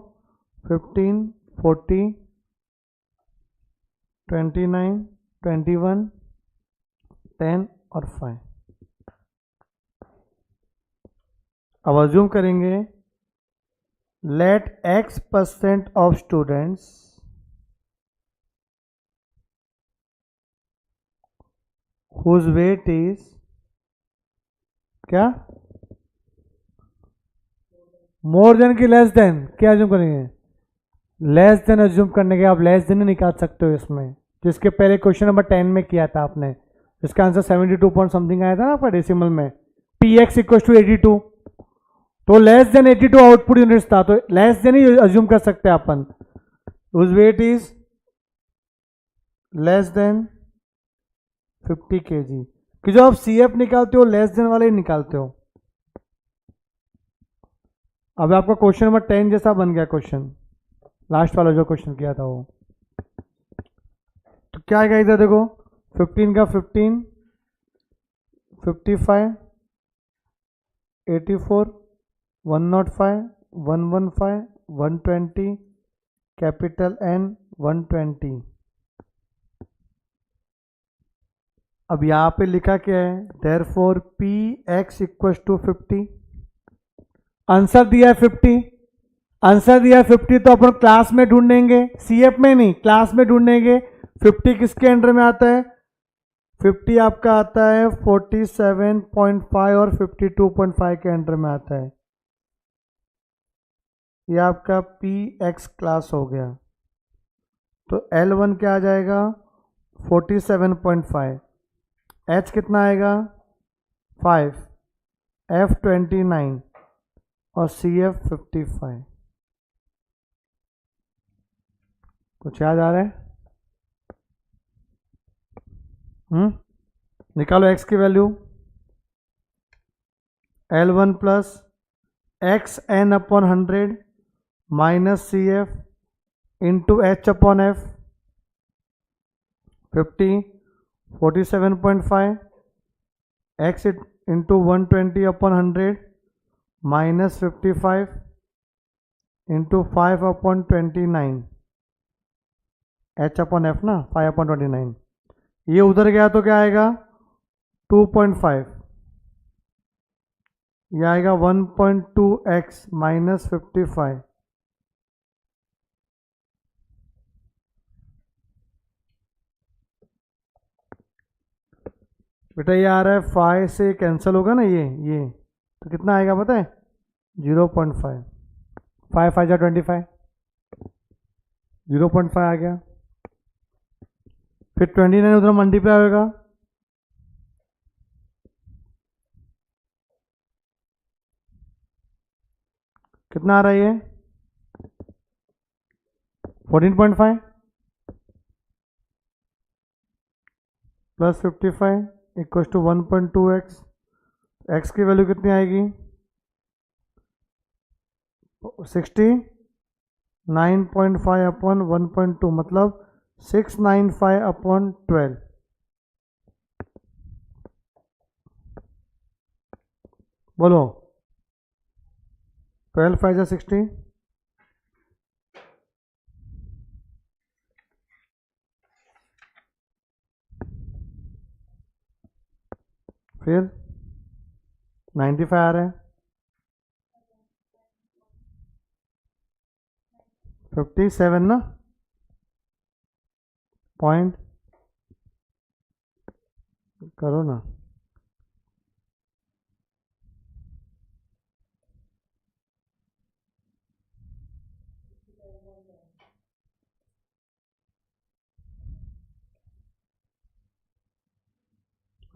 15, 40, 29, 21, 10 और 5। अब अज्यूम करेंगे let x% of students whose weight is क्या? मोर देन की लेस देन? क्या अज्यूम करेंगे? लेस देन अज्यूम करने के आप लेस देन निकाल सकते हो इसमें, जिसके पहले क्वेश्चन नंबर 10 में किया था आपने। इसका आंसर 72 पॉइंट समथिंग आया था ना आपका डेसिमल में। px इक्वल टू 82, तो लेस देन 82 आउटपुट यूनिट्स था, तो लेस देन ही अज्यूम कर सकते हैं अपन। उस weight is less than 50 kg, कि जो आप CF निकालते हो लेस देन वाले ही निकालते हो। अब आपका क्वेश्चन नंबर 10 जैसा बन गया क्वेश्चन, लास्ट वाला जो क्वेश्चन किया था वो। तो क्या आएगा इधर देखो, 15 का 15, 55, 84, 105, 115, 120, कैपिटल N 120। अब यहाँ पे लिखा क्या है? Therefore px equals to 50। Answer दिया है 50, आंसर दिया है 50, तो अपन क्लास में ढूंढेंगे, CF में नहीं, क्लास में ढूंढेंगे। 50 किसके अंडर में आता है? 50 आपका आता है 47.5 और 52.5 के अंडर में आता है। ये आपका px क्लास हो गया। तो L1 क्या आ जाएगा? 47.5, H कितना आएगा? 5, F 29 और CF 55। कुछ याद आ रहा है? निकालो x की value. L1 plus x n upon 100 minus CF into H upon F 50, 47.5 x into 120 upon 100 minus 55 into 5 upon 29, H upon F ना, 5 अपॉन 29। ये उधर गया तो क्या आएगा? 2.5। ये आएगा 1.2x माइनस 55। बेटा ये आ रहा है 5 से कैंसिल होगा ना, ये तो कितना आएगा पता है? 0.5। 5 5 जा 25, 0.5 आ गया। फिर 29 उधर मल्टीप्लाई होगा, कितना आ रहा है ये? 14.5 plus 55 equal to 1.2x। x की वैल्यू कितनी आएगी? 69.5 अपॉन 1.2, मतलब 695 अपॉन 12। बोलो 12 5 जा 60, फिर 95 आ रहा है, 57 ना पॉइंट करो ना।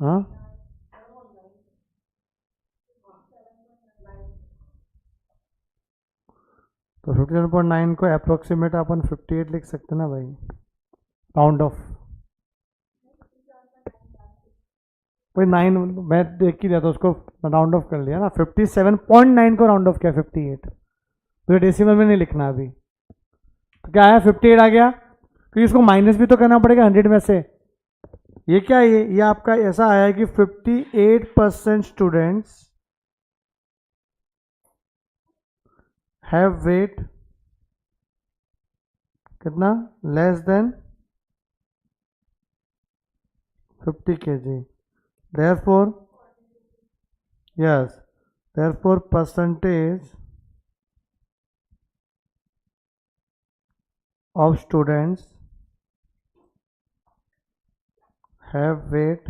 हाँ तो 57.9 को अप्रोक्सीमेट अपन 58 लिख सकते ना भाई, राउंड ऑफ। भाई 9 मैं देख ही दिया था उसको, राउंड ऑफ कर लिया ना, 57.9 को राउंड ऑफ किया 58, तो डेसिमल में नहीं लिखना अभी। तो क्या आया 58 आ गया, तो इसको माइनस भी तो करना पड़ेगा 100 में से। ये क्या है, ये आपका ऐसा आया कि 58% स्टूडेंट्स हैव वेट कितना less than 50 kg, therefore yes, therefore percentage of students have weight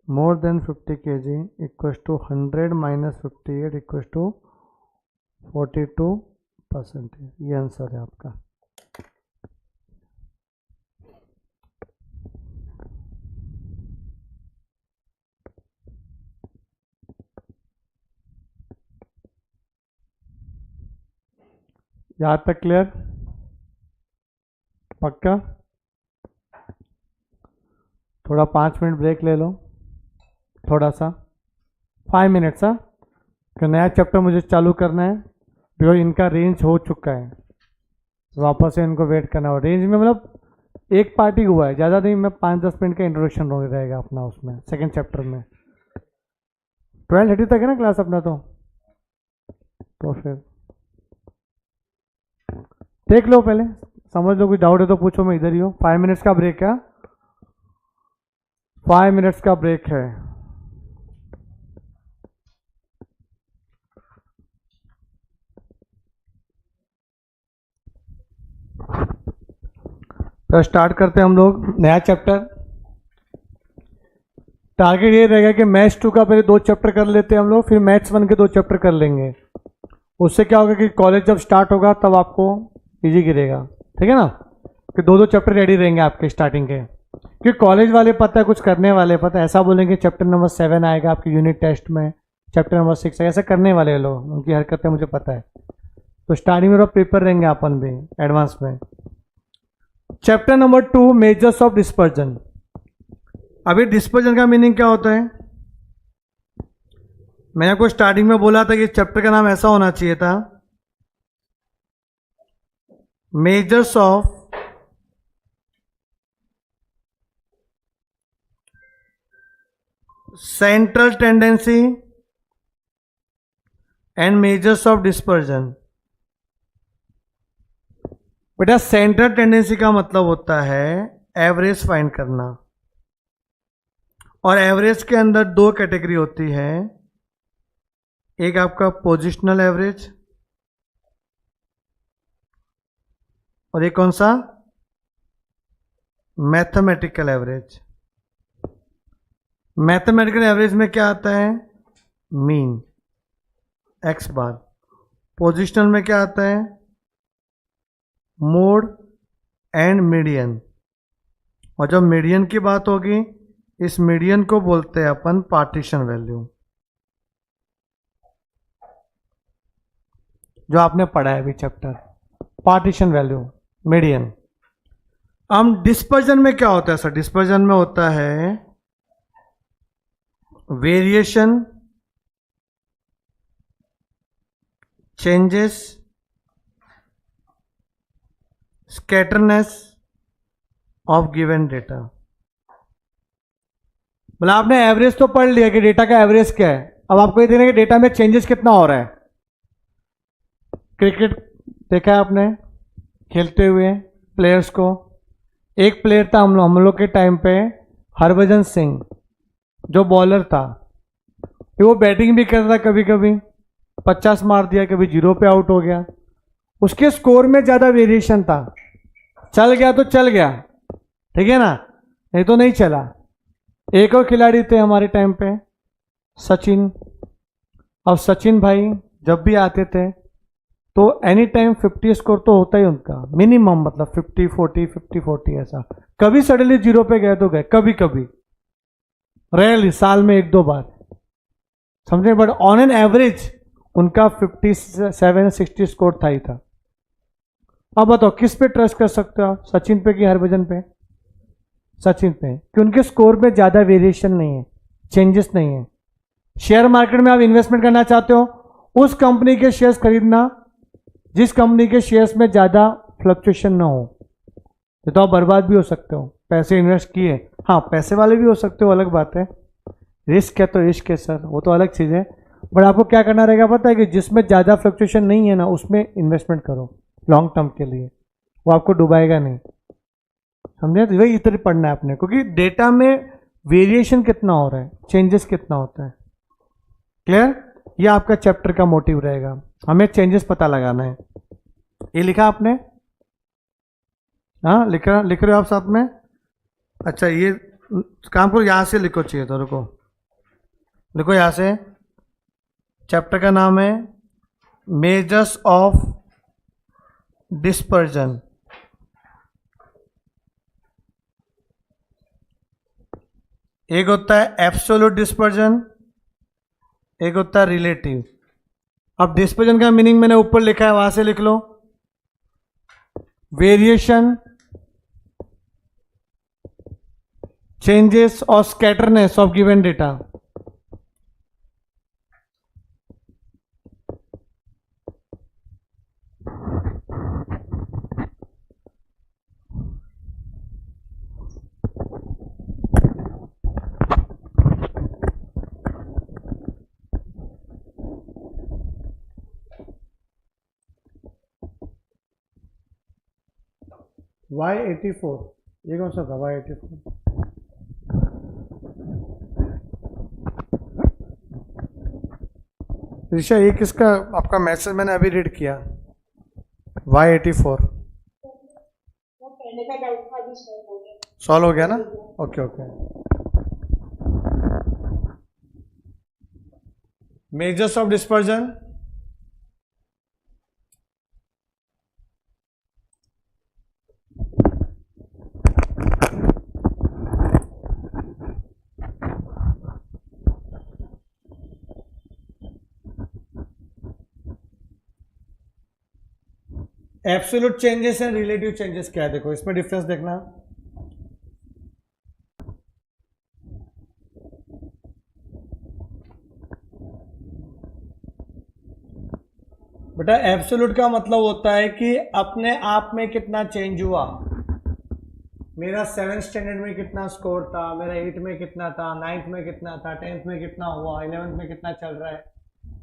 more than 50 kg equals to 100 minus 58 equals to 42%। ये आंसर है आपका। यहाँ तक क्लियर? पक्का? थोड़ा 5 मिनट ब्रेक ले लो, थोड़ा सा 5 मिनट्स। हाँ, नया चैप्टर मुझे चालू करना है, बिकॉज इनका रेंज हो चुका है, वापस से इनको वेट करना हो। रेंज में मतलब एक पार्टी हुआ है, ज़्यादा नहीं, मैं 5-10 मिनट का इंट्रोडक्शन रहेगा अपना उसमें, सेकेंड चैप्टर में। 12:30 तक है ना क्लास अपना, तो फिर देख लो, पहले समझ लो, कोई डाउट है तो पूछो, मैं इधर ही हूँ। 5 मिनट्स का ब्रेक है, 5 मिनट्स का ब्रेक है। तो स्टार्ट करते हैं हम लोग नया चैप्टर। टारगेट ये रहेगा कि मैथ्स 2 का पहले 2 चैप्टर कर लेते हैं हम लोग, फिर मैथ्स 1 के 2 चैप्टर कर लेंगे। उससे क्या होगा कि कॉलेज जब स्टार्ट होगा तब आपको इजी गिरेगा, ठीक है ना, कि 2 चैप्टर रेडी रहेंगे आपके स्टार्टिंग के। क्योंकि कॉलेज वाले पता है कुछ करने वाले, पता है ऐसा बोलेंगे चैप्टर नंबर 7 आएगा आपकी यूनिट टेस्ट में, चैप्टर नंबर 6 ऐसा करने वाले लोग, उनकी हरकतें मुझे पता है। तो स्टार्टिंग में पेपर रहेंगे अपन भी एडवांस में। Chapter number 2 measures of dispersion. अभी डिस्पर्जन का मीनिंग क्या होता है, मैंने आपको स्टार्टिंग में बोला था कि चैप्टर का नाम ऐसा होना चाहिए था, measures of central tendency and measures of dispersion. बेटा सेंट्रल टेंडेंसी का मतलब होता है एवरेज फाइंड करना, और एवरेज के अंदर 2 कैटेगरी होती है, एक आपका पोजिशनल एवरेज और एक कौन सा, मैथमेटिकल एवरेज। मैथमेटिकल एवरेज में क्या आता है, मीन एक्स बार। पोजिशनल में क्या आता है, मोड एंड मीडियन। और जब मीडियन की बात होगी, इस मीडियन को बोलते हैं अपन पार्टीशन वैल्यू, जो आपने पढ़ा है अभी चैप्टर, पार्टीशन वैल्यू मीडियन। अब डिस्पर्जन में क्या होता है सर, डिस्पर्जन में होता है variation, changes, scatterness of given data. मतलब आपने एवरेज तो पढ़ लिया कि डेटा का एवरेज क्या है, अब आपको ये देखना है कि डेटा में चेंजेस कितना हो रहा है। क्रिकेट देखा है आपने खेलते हुए प्लेयर्स को, एक प्लेयर था हम लोग के टाइम पे, हरभजन सिंह, जो बॉलर था, वो बैटिंग भी करता था, कभी कभी 50 मार दिया, कभी 0 पे आउट हो गया। उसके स्कोर में ज़्यादा वेरिएशन था, चल गया तो चल गया, ठीक है ना, नहीं तो नहीं चला। एक और खिलाड़ी थे हमारे टाइम पे, सचिन। अब सचिन भाई जब भी आते थे तो एनी टाइम 50 स्कोर तो होता ही उनका मिनिमम, मतलब 50-40 50-40 ऐसा। कभी सडनली 0 पे गए तो गए, कभी कभी रेयरली, साल में 1-2 बार, समझे, बट ऑन एन एवरेज उनका 57-60 स्कोर था ही था। अब बताओ किस पे ट्रस्ट कर सकते हो आप, सचिन पे कि हरभजन पे? सचिन पे, कि उनके स्कोर में ज्यादा वेरिएशन नहीं है, चेंजेस नहीं है। शेयर मार्केट में आप इन्वेस्टमेंट करना चाहते हो, उस कंपनी के शेयर्स खरीदना जिस कंपनी के शेयर्स में ज्यादा फ्लक्चुएशन ना हो, तो आप बर्बाद भी हो सकते हो, पैसे इन्वेस्ट किए। हाँ, पैसे वाले भी हो सकते हो, अलग बात है, रिस्क है तो इश्क है सर, वो तो अलग चीज़ है। बट आपको क्या करना रहेगा पता है, कि जिसमें ज़्यादा फ्लक्चुएशन नहीं है ना, उसमें इन्वेस्टमेंट करो लॉन्ग टर्म के लिए, वो आपको डुबाएगा नहीं, समझे। तो वही इतना पढ़ना है आपने, क्योंकि डेटा में वेरिएशन कितना हो रहा है, चेंजेस कितना होता है। क्लियर? ये आपका चैप्टर का मोटिव रहेगा, हमें चेंजेस पता लगाना है। ये लिखा आपने? हाँ, लिख रहे हो आप साथ में? अच्छा, ये काम करो, यहां से लिखो, चाहिए तो रुको, लिखो यहां से। चैप्टर का नाम है मेजर्स ऑफ डिस्पर्जन। एक होता है एब्सोल्यूट डिस्पर्जन, एक होता है रिलेटिव। अब डिस्पर्जन का मीनिंग मैंने ऊपर लिखा है, वहां से लिख लो। वेरिएशन, चेंजेस और स्कैटरनेस ऑफ गिवन डेटा। Y84, ये कौन सा था Y84? ऋषा, ये किसका आपका मैसेज मैंने अभी रीड किया, Y84 वो पहले का डाउट था, अभी सॉल्व हो गया। सॉल्व हो गया ना? Okay okay. Measures of dispersion, absolute changes and relative changes क्या है, देखो इसमें डिफरेंस देखना। बेटा एब्सोल्यूट का मतलब होता है कि अपने आप में कितना चेंज हुआ। मेरा 7th स्टैंडर्ड में कितना स्कोर था, मेरा 8th में कितना था, 9th में कितना था, 10th में कितना हुआ, 11th में कितना चल रहा है,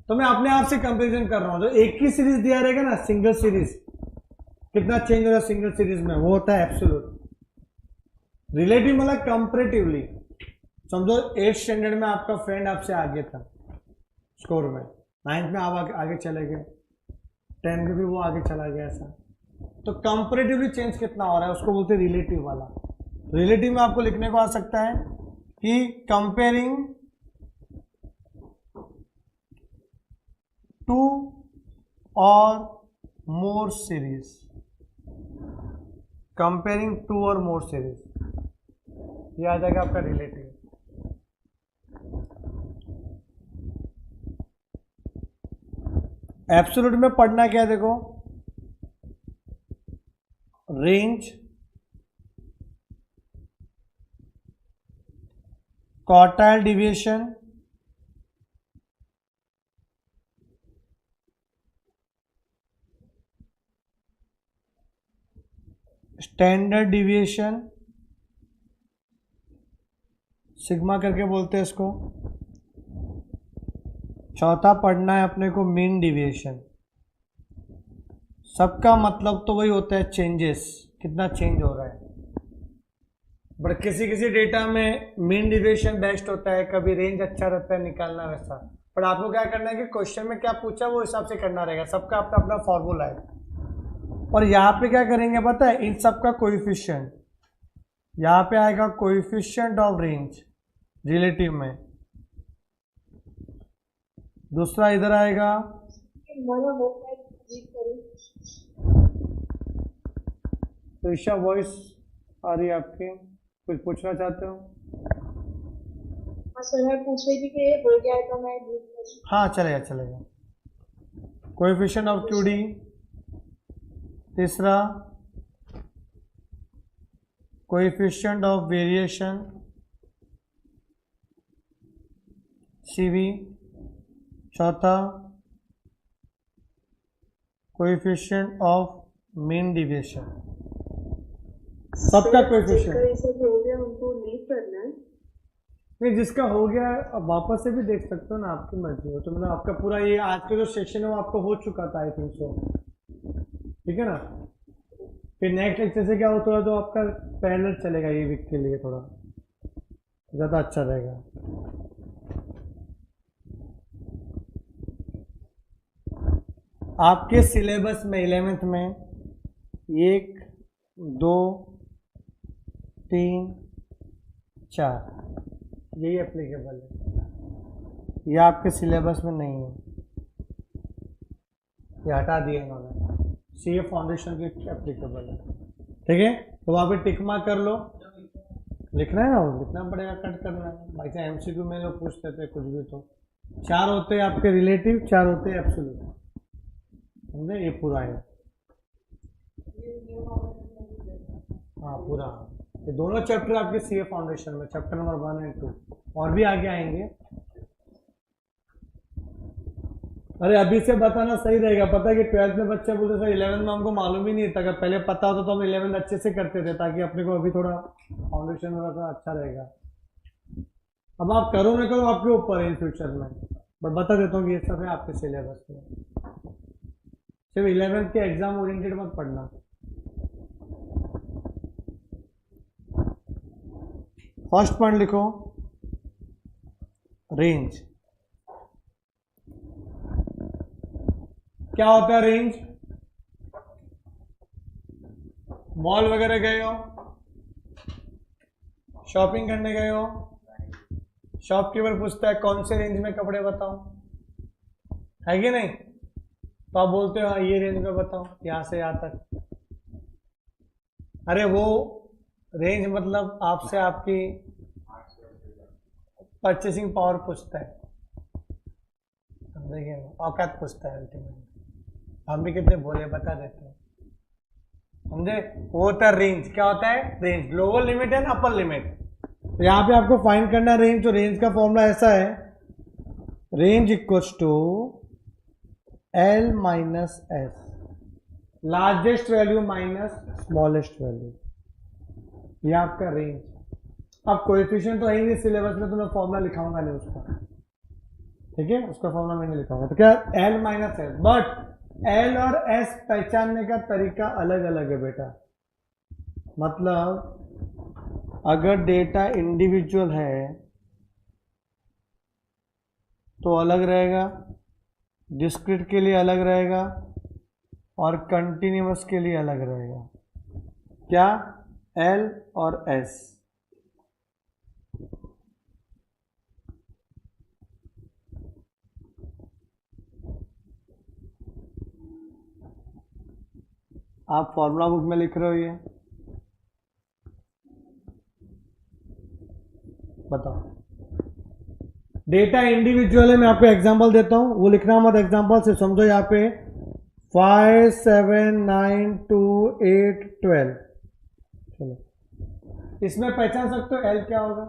तो मैं अपने आप से कंपैरिजन कर रहा हूं। जो एक ही सीरीज दिया रहेगा ना, सिंगल सीरीज, कितना चेंज हो रहा है सिंगल सीरीज में, वो होता है एब्सोल्यूट। रिलेटिव मतलब कंपैरेटिवली। समझो 8th स्टैंडर्ड में आपका फ्रेंड आपसे आगे था स्कोर में, 9th में आप आगे चले गए, 10th में भी वो आगे चला गया, ऐसा। तो कंपैरेटिवली चेंज कितना हो रहा है, उसको बोलते हैं रिलेटिव वाला। रिलेटिव में आपको लिखने को आ सकता है कि कंपेयरिंग टू और मोर सीरीज, कंपेयरिंग टू और मोर सीरीज, ये आ जाएगा आपका रिलेटिव। एब्सोल्यूट में पढ़ना क्या है, देखो, range, quartile deviation, standard deviation, sigma करके बोलते हैं इसको। चौथा पढ़ना है अपने को मीन डिविएशन। सबका मतलब तो वही होता है चेंजेस, कितना चेंज हो रहा है। बट किसी किसी डेटा में मीन डिविएशन बेस्ट होता है, कभी रेंज अच्छा रहता है निकालना वैसा। बट आपको क्या करना है कि क्वेश्चन में क्या पूछा वो हिसाब से करना रहेगा, सबका अपना अपना फॉर्मूला है। और यहाँ पे क्या करेंगे पता है, इन सब का कोएफिशिएंट, यहाँ पे आएगा कोएफिशिएंट ऑफ रेंज रिलेटिव में, दूसरा इधर आएगा तो ईशा वॉइस आ रही है आपकी, कुछ पूछना चाहते हो? सर मैं पूछ रही थी कि ये हो गया है तो मैं रीड करूं। हाँ चलेगा चलेगा। कोएफिशिएंट ऑफ क्यूडी, तीसरा कोएफिशिएंट ऑफ वेरिएशन सीवी, चौथा कोएफिशिएंट ऑफ मीन डिविएशन, सबका कोएफिशिएंट। ऐसा जो हो गया उनको नहीं करना है। नहीं, जिसका हो गया है अब वापस से भी देख सकते हो ना, आपकी मर्जी हो। तो मतलब आपका पूरा ये आज का जो सेक्शन है वो आपको हो चुका था आई थिंक सो, ठीक है ना। फिर नेक्स्ट लेक्चर से क्या हो, थोड़ा तो आपका पैरेलल चलेगा ये वीक के लिए, थोड़ा ज़्यादा अच्छा रहेगा। आपके सिलेबस में 11th में 1 2 3 4 यही एप्लीकेबल है, ये आपके सिलेबस में नहीं है, ये हटा दिया इन्होंने, सीए फाउंडेशन की एप्लीकेबल है, ठीक है। तो वहाँ पे टिक मार्क कर लो, लिखना है ना, वो लिखना पड़ेगा, कट करना है भाई साहब। एमसीक्यू में लोग पूछ लेते हैं कुछ भी, तो 4 होते हैं आपके रिलेटिव, 4 होते हैं एब्सोल्यूट, समझे, ये पूरा है। हाँ पूरा, ये दोनों चैप्टर आपके सीए फाउंडेशन में, चैप्टर नंबर 1 और 2, और भी आगे आएंगे। अरे अभी से बताना सही रहेगा, पता है कि 12th में बच्चे बोलते सर 11th में हमको मालूम ही नहीं था, अगर पहले पता होता तो हम 11th अच्छे से करते थे, ताकि अपने को अभी थोड़ा फाउंडेशन में थोड़ा अच्छा रहेगा। अब आप करो ना करो आपके ऊपर है इन फ्यूचर में, बट बता देता हूँ कि ये सब है आपके सिलेबस में, सिर्फ 11th के एग्जाम ओरिएंटेड मत पढ़ना। फर्स्ट पॉइंट लिखो, रेंज। क्या होता है रेंज? मॉल वगैरह गए हो, शॉपिंग करने गए हो, शॉपकीपर पूछता है कौन से रेंज में कपड़े बताओ, है कि नहीं? तो आप बोलते हो हाँ ये रेंज में बताओ, यहां से यहां तक। अरे वो रेंज मतलब आपसे आपकी परचेसिंग पावर पूछता है, समझेंगे, औकात पूछता है अल्टीमेटली। हम भी कितने भोले बता देते हैं, समझे। वो होता है रेंज। क्या होता है range? Lower limit and upper limit. तो यहाँ पे आपको फाइंड करना है रेंज। तो रेंज का फॉर्मूला ऐसा है, range equals to L minus s, largest value minus smallest value, ये आपका रेंज। अब कोएफिशिएंट तो है ही नहीं सिलेबस में, तो मैं फॉर्मूला लिखाऊंगा नहीं उसका, ठीक है, उसका फॉर्मूला मैं नहीं लिखाऊंगा। तो क्या L minus S, but L और S पहचानने का तरीका अलग अलग है बेटा। मतलब अगर डेटा इंडिविजुअल है तो अलग रहेगा, डिस्क्रीट के लिए अलग रहेगा, और कंटिन्यूअस के लिए अलग रहेगा। क्या? L और S। आप फॉर्मूला बुक में लिख रहे हो ये, बताओ। डेटा इंडिविजुअल है, मैं आपको एग्जांपल देता हूं, वो लिखना मत, एग्जांपल से समझो। यहाँ पे 5 7 9 2 8 12, चलो इसमें पहचान सकते हो L क्या होगा?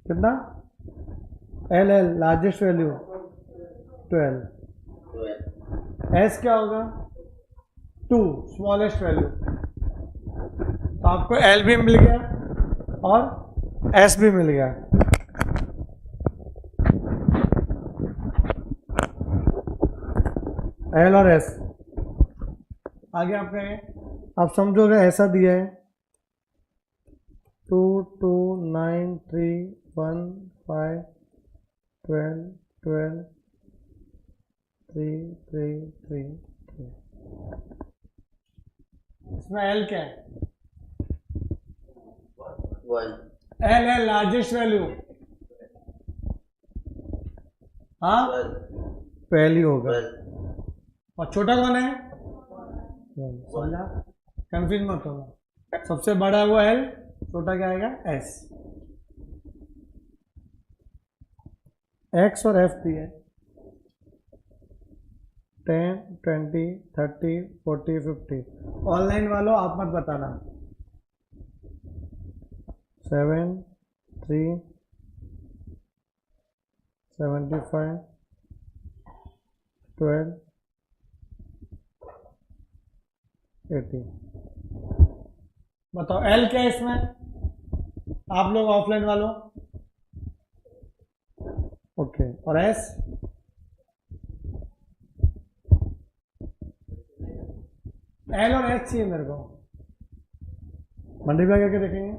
कितना? L largest value 12। S क्या होगा? 2 स्मॉलेस्ट वैल्यू। तो आपको L भी मिल गया और S भी मिल गया। L और S आगे आपका है, आप समझोगे ऐसा दिया है 2 2 9 3 1 5 12 12 3 3 3 3। इसमें एल क्या है? एल है लार्जेस्ट वैल्यू। हाँ, पहली होगा। और छोटा कौन है? समझा? कंफ्यूज मत होना। सबसे बड़ा है वो एल, छोटा क्या आएगा? एस। एक्स और एफ दिए 10 20 30 40 50। ऑनलाइन वालों आप मत बताना। 7 3 75 12 80। बताओ एल क्या है इसमें? आप लोग ऑफलाइन वालों? ओके। और एस? एल और एच चाहिए मेरे को। मल्टीप्लाई करके देखेंगे।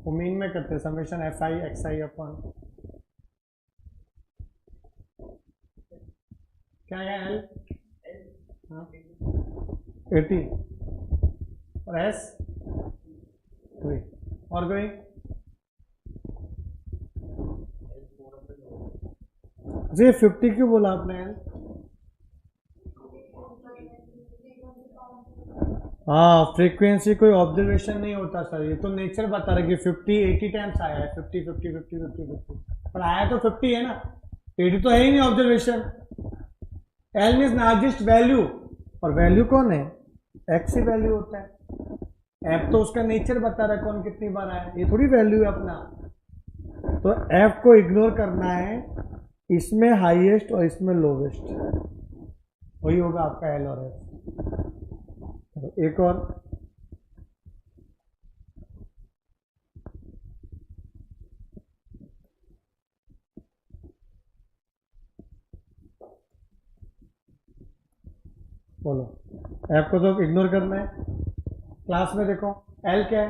वो मीन में करते हैं, summation F I x I upon क्या है एल? 80 और एस 3। और कोई? जी 50 क्यों बोला आपने एल? हाँ, फ्रीक्वेंसी कोई ऑब्जर्वेशन नहीं होता सर, ये तो नेचर बता रहा है कि 50 80 टाइम्स आया है। 50 50 50 50 50, पर आया तो 50 है ना, 80 तो है ही नहीं observation. L means largest value, और वैल्यू कौन है? एक्स ही वैल्यू होता है। एफ तो उसका नेचर बता रहा है कौन कितनी बार आया, ये थोड़ी वैल्यू है अपना। तो एफ को इग्नोर करना है, इसमें हाईएस्ट और इसमें लोवेस्ट, वही होगा आपका एल और एफ। एक और बोलो। एफ को तो इग्नोर करना है। क्लास में देखो एल क्या है?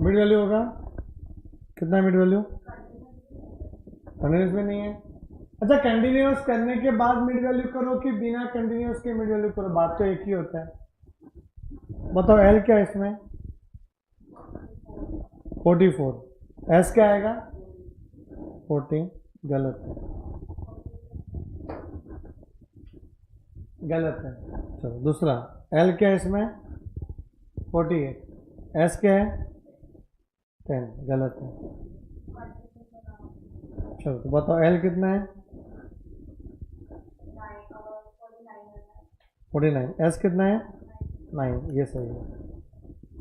मिड वैल्यू होगा। कितना मिड वैल्यू? कंटिन्यूस में नहीं है। अच्छा, कंटिन्यूस करने के बाद मिड वैल्यू करो कि बिना कंटिन्यूस के मिड वैल्यू करो, बात तो एक ही होता है। बताओ एल क्या है इसमें? 44। एस क्या आएगा? 14। गलत है, गलत है। चलो दूसरा, एल क्या है इसमें? 48। एस क्या है? 10। गलत है। चलो तो बताओ एल कितना है? 49। एस कितना है? 9। ये सही है,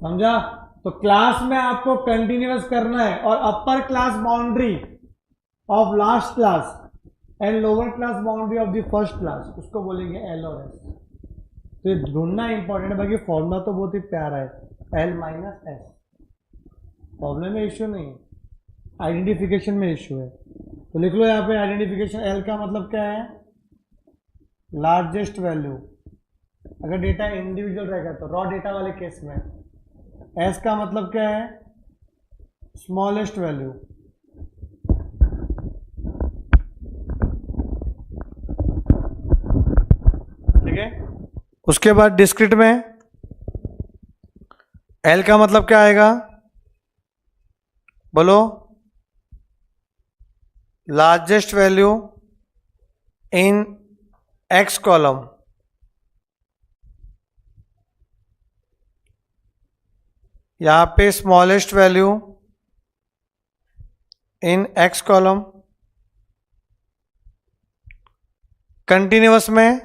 समझा? तो क्लास में आपको कंटिन्यूअस करना है, और अपर class boundary of last class and lower class boundary of the first class, उसको बोलेंगे एल और एस। तो ये ढूंढना इंपॉर्टेंट है। बाकी फॉर्मूला तो बहुत ही प्यारा है, एल माइनस एस। प्रॉब्लम में इश्यू नहीं, आइडेंटिफिकेशन में इश्यू है। तो लिख लो यहाँ पे आइडेंटिफिकेशन। एल का मतलब क्या है? लार्जेस्ट वैल्यू, अगर डेटा इंडिविजुअल रहेगा तो, रॉ डेटा वाले केस में। एस का मतलब क्या है? Smallest value. ठीक है। उसके बाद डिस्क्रीट में एल का मतलब क्या आएगा? बोलो। Largest value in X column. यहां पे smallest value in X column. Continuous में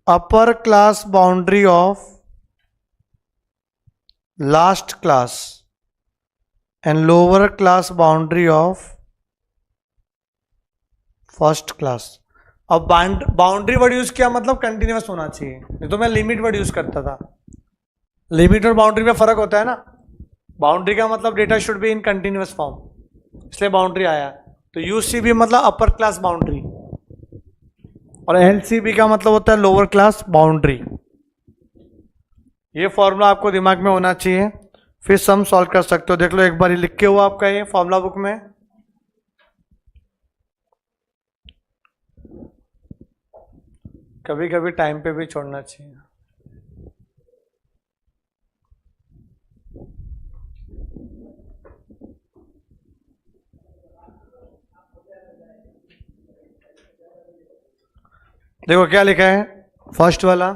upper class boundary of last class and lower class boundary of first class. अब बाउंड्री वर्ड यूज किया मतलब कंटिन्यूअस होना चाहिए, नहीं तो मैं लिमिट वर्ड यूज करता था। लिमिट और बाउंड्री में फर्क होता है ना। बाउंड्री का मतलब data should be in continuous form, इसलिए बाउंड्री आया। तो यूसीबी मतलब अपर क्लास बाउंड्री, और एलसीबी का मतलब होता है लोअर क्लास बाउंड्री। ये फॉर्मूला आपको दिमाग में होना चाहिए, फिर सम सॉल्व कर सकते हो। देख लो एक बार ही लिख के हुआ आपका ये फॉर्मूला बुक में। कभी कभी टाइम पे भी छोड़ना चाहिए। देखो क्या लिखा है, फर्स्ट वाला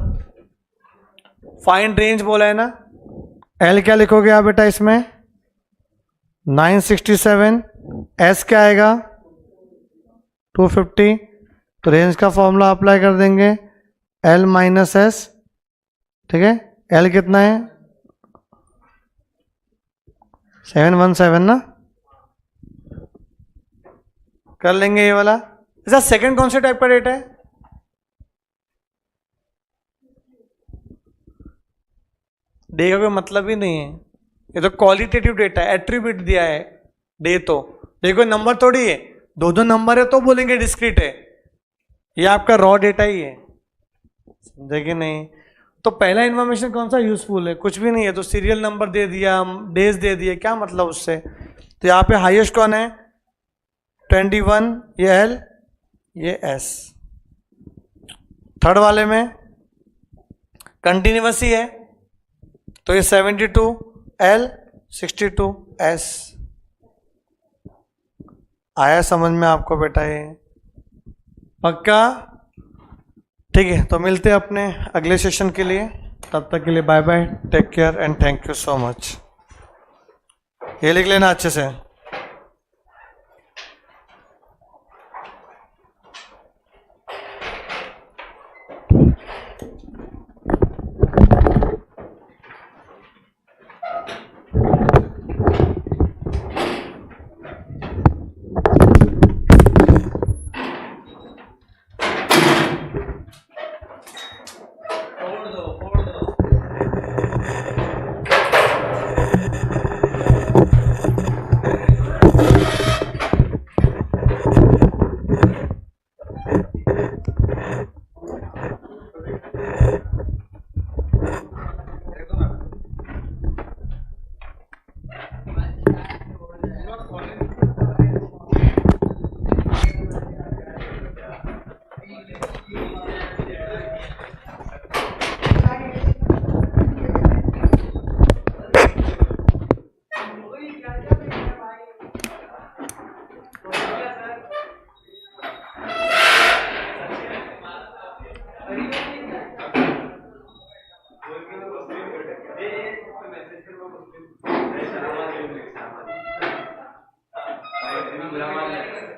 फाइंड रेंज बोला है ना, एल क्या लिखोगे आप बेटा इसमें 967, एस क्या आएगा 250, तो रेंज का फॉर्मूला अप्लाई कर देंगे एल माइनस एस, ठीक है। एल कितना है 717 ना, कर लेंगे ये वाला। अच्छा सेकंड कौन से टाइप का डेटा है, डे का कोई मतलब ही नहीं है, ये तो क्वालिटेटिव डेटा है, एट्रीब्यूट दिया है डे, तो डे कोई नंबर थोड़ी है, दो दो नंबर है तो बोलेंगे डिस्क्रीट है, ये आपका रॉ डेटा ही है, समझे कि नहीं। तो पहला इन्फॉर्मेशन कौन सा यूजफुल है, कुछ भी नहीं है, तो सीरियल नंबर दे दिया, डेज दे दिए, क्या मतलब उससे। तो यहाँ पे हाईएस्ट कौन है 21, ये एल ये एस। थर्ड वाले में कंटिन्यूअस ही है, तो ये 72 एल 62 एस। आया समझ में आपको बेटा ये, पक्का, ठीक है। तो मिलते हैं अपने अगले सेशन के लिए, तब तक के लिए bye bye, take care and thank you so much. ये लिख लेना अच्छे से। मैसेज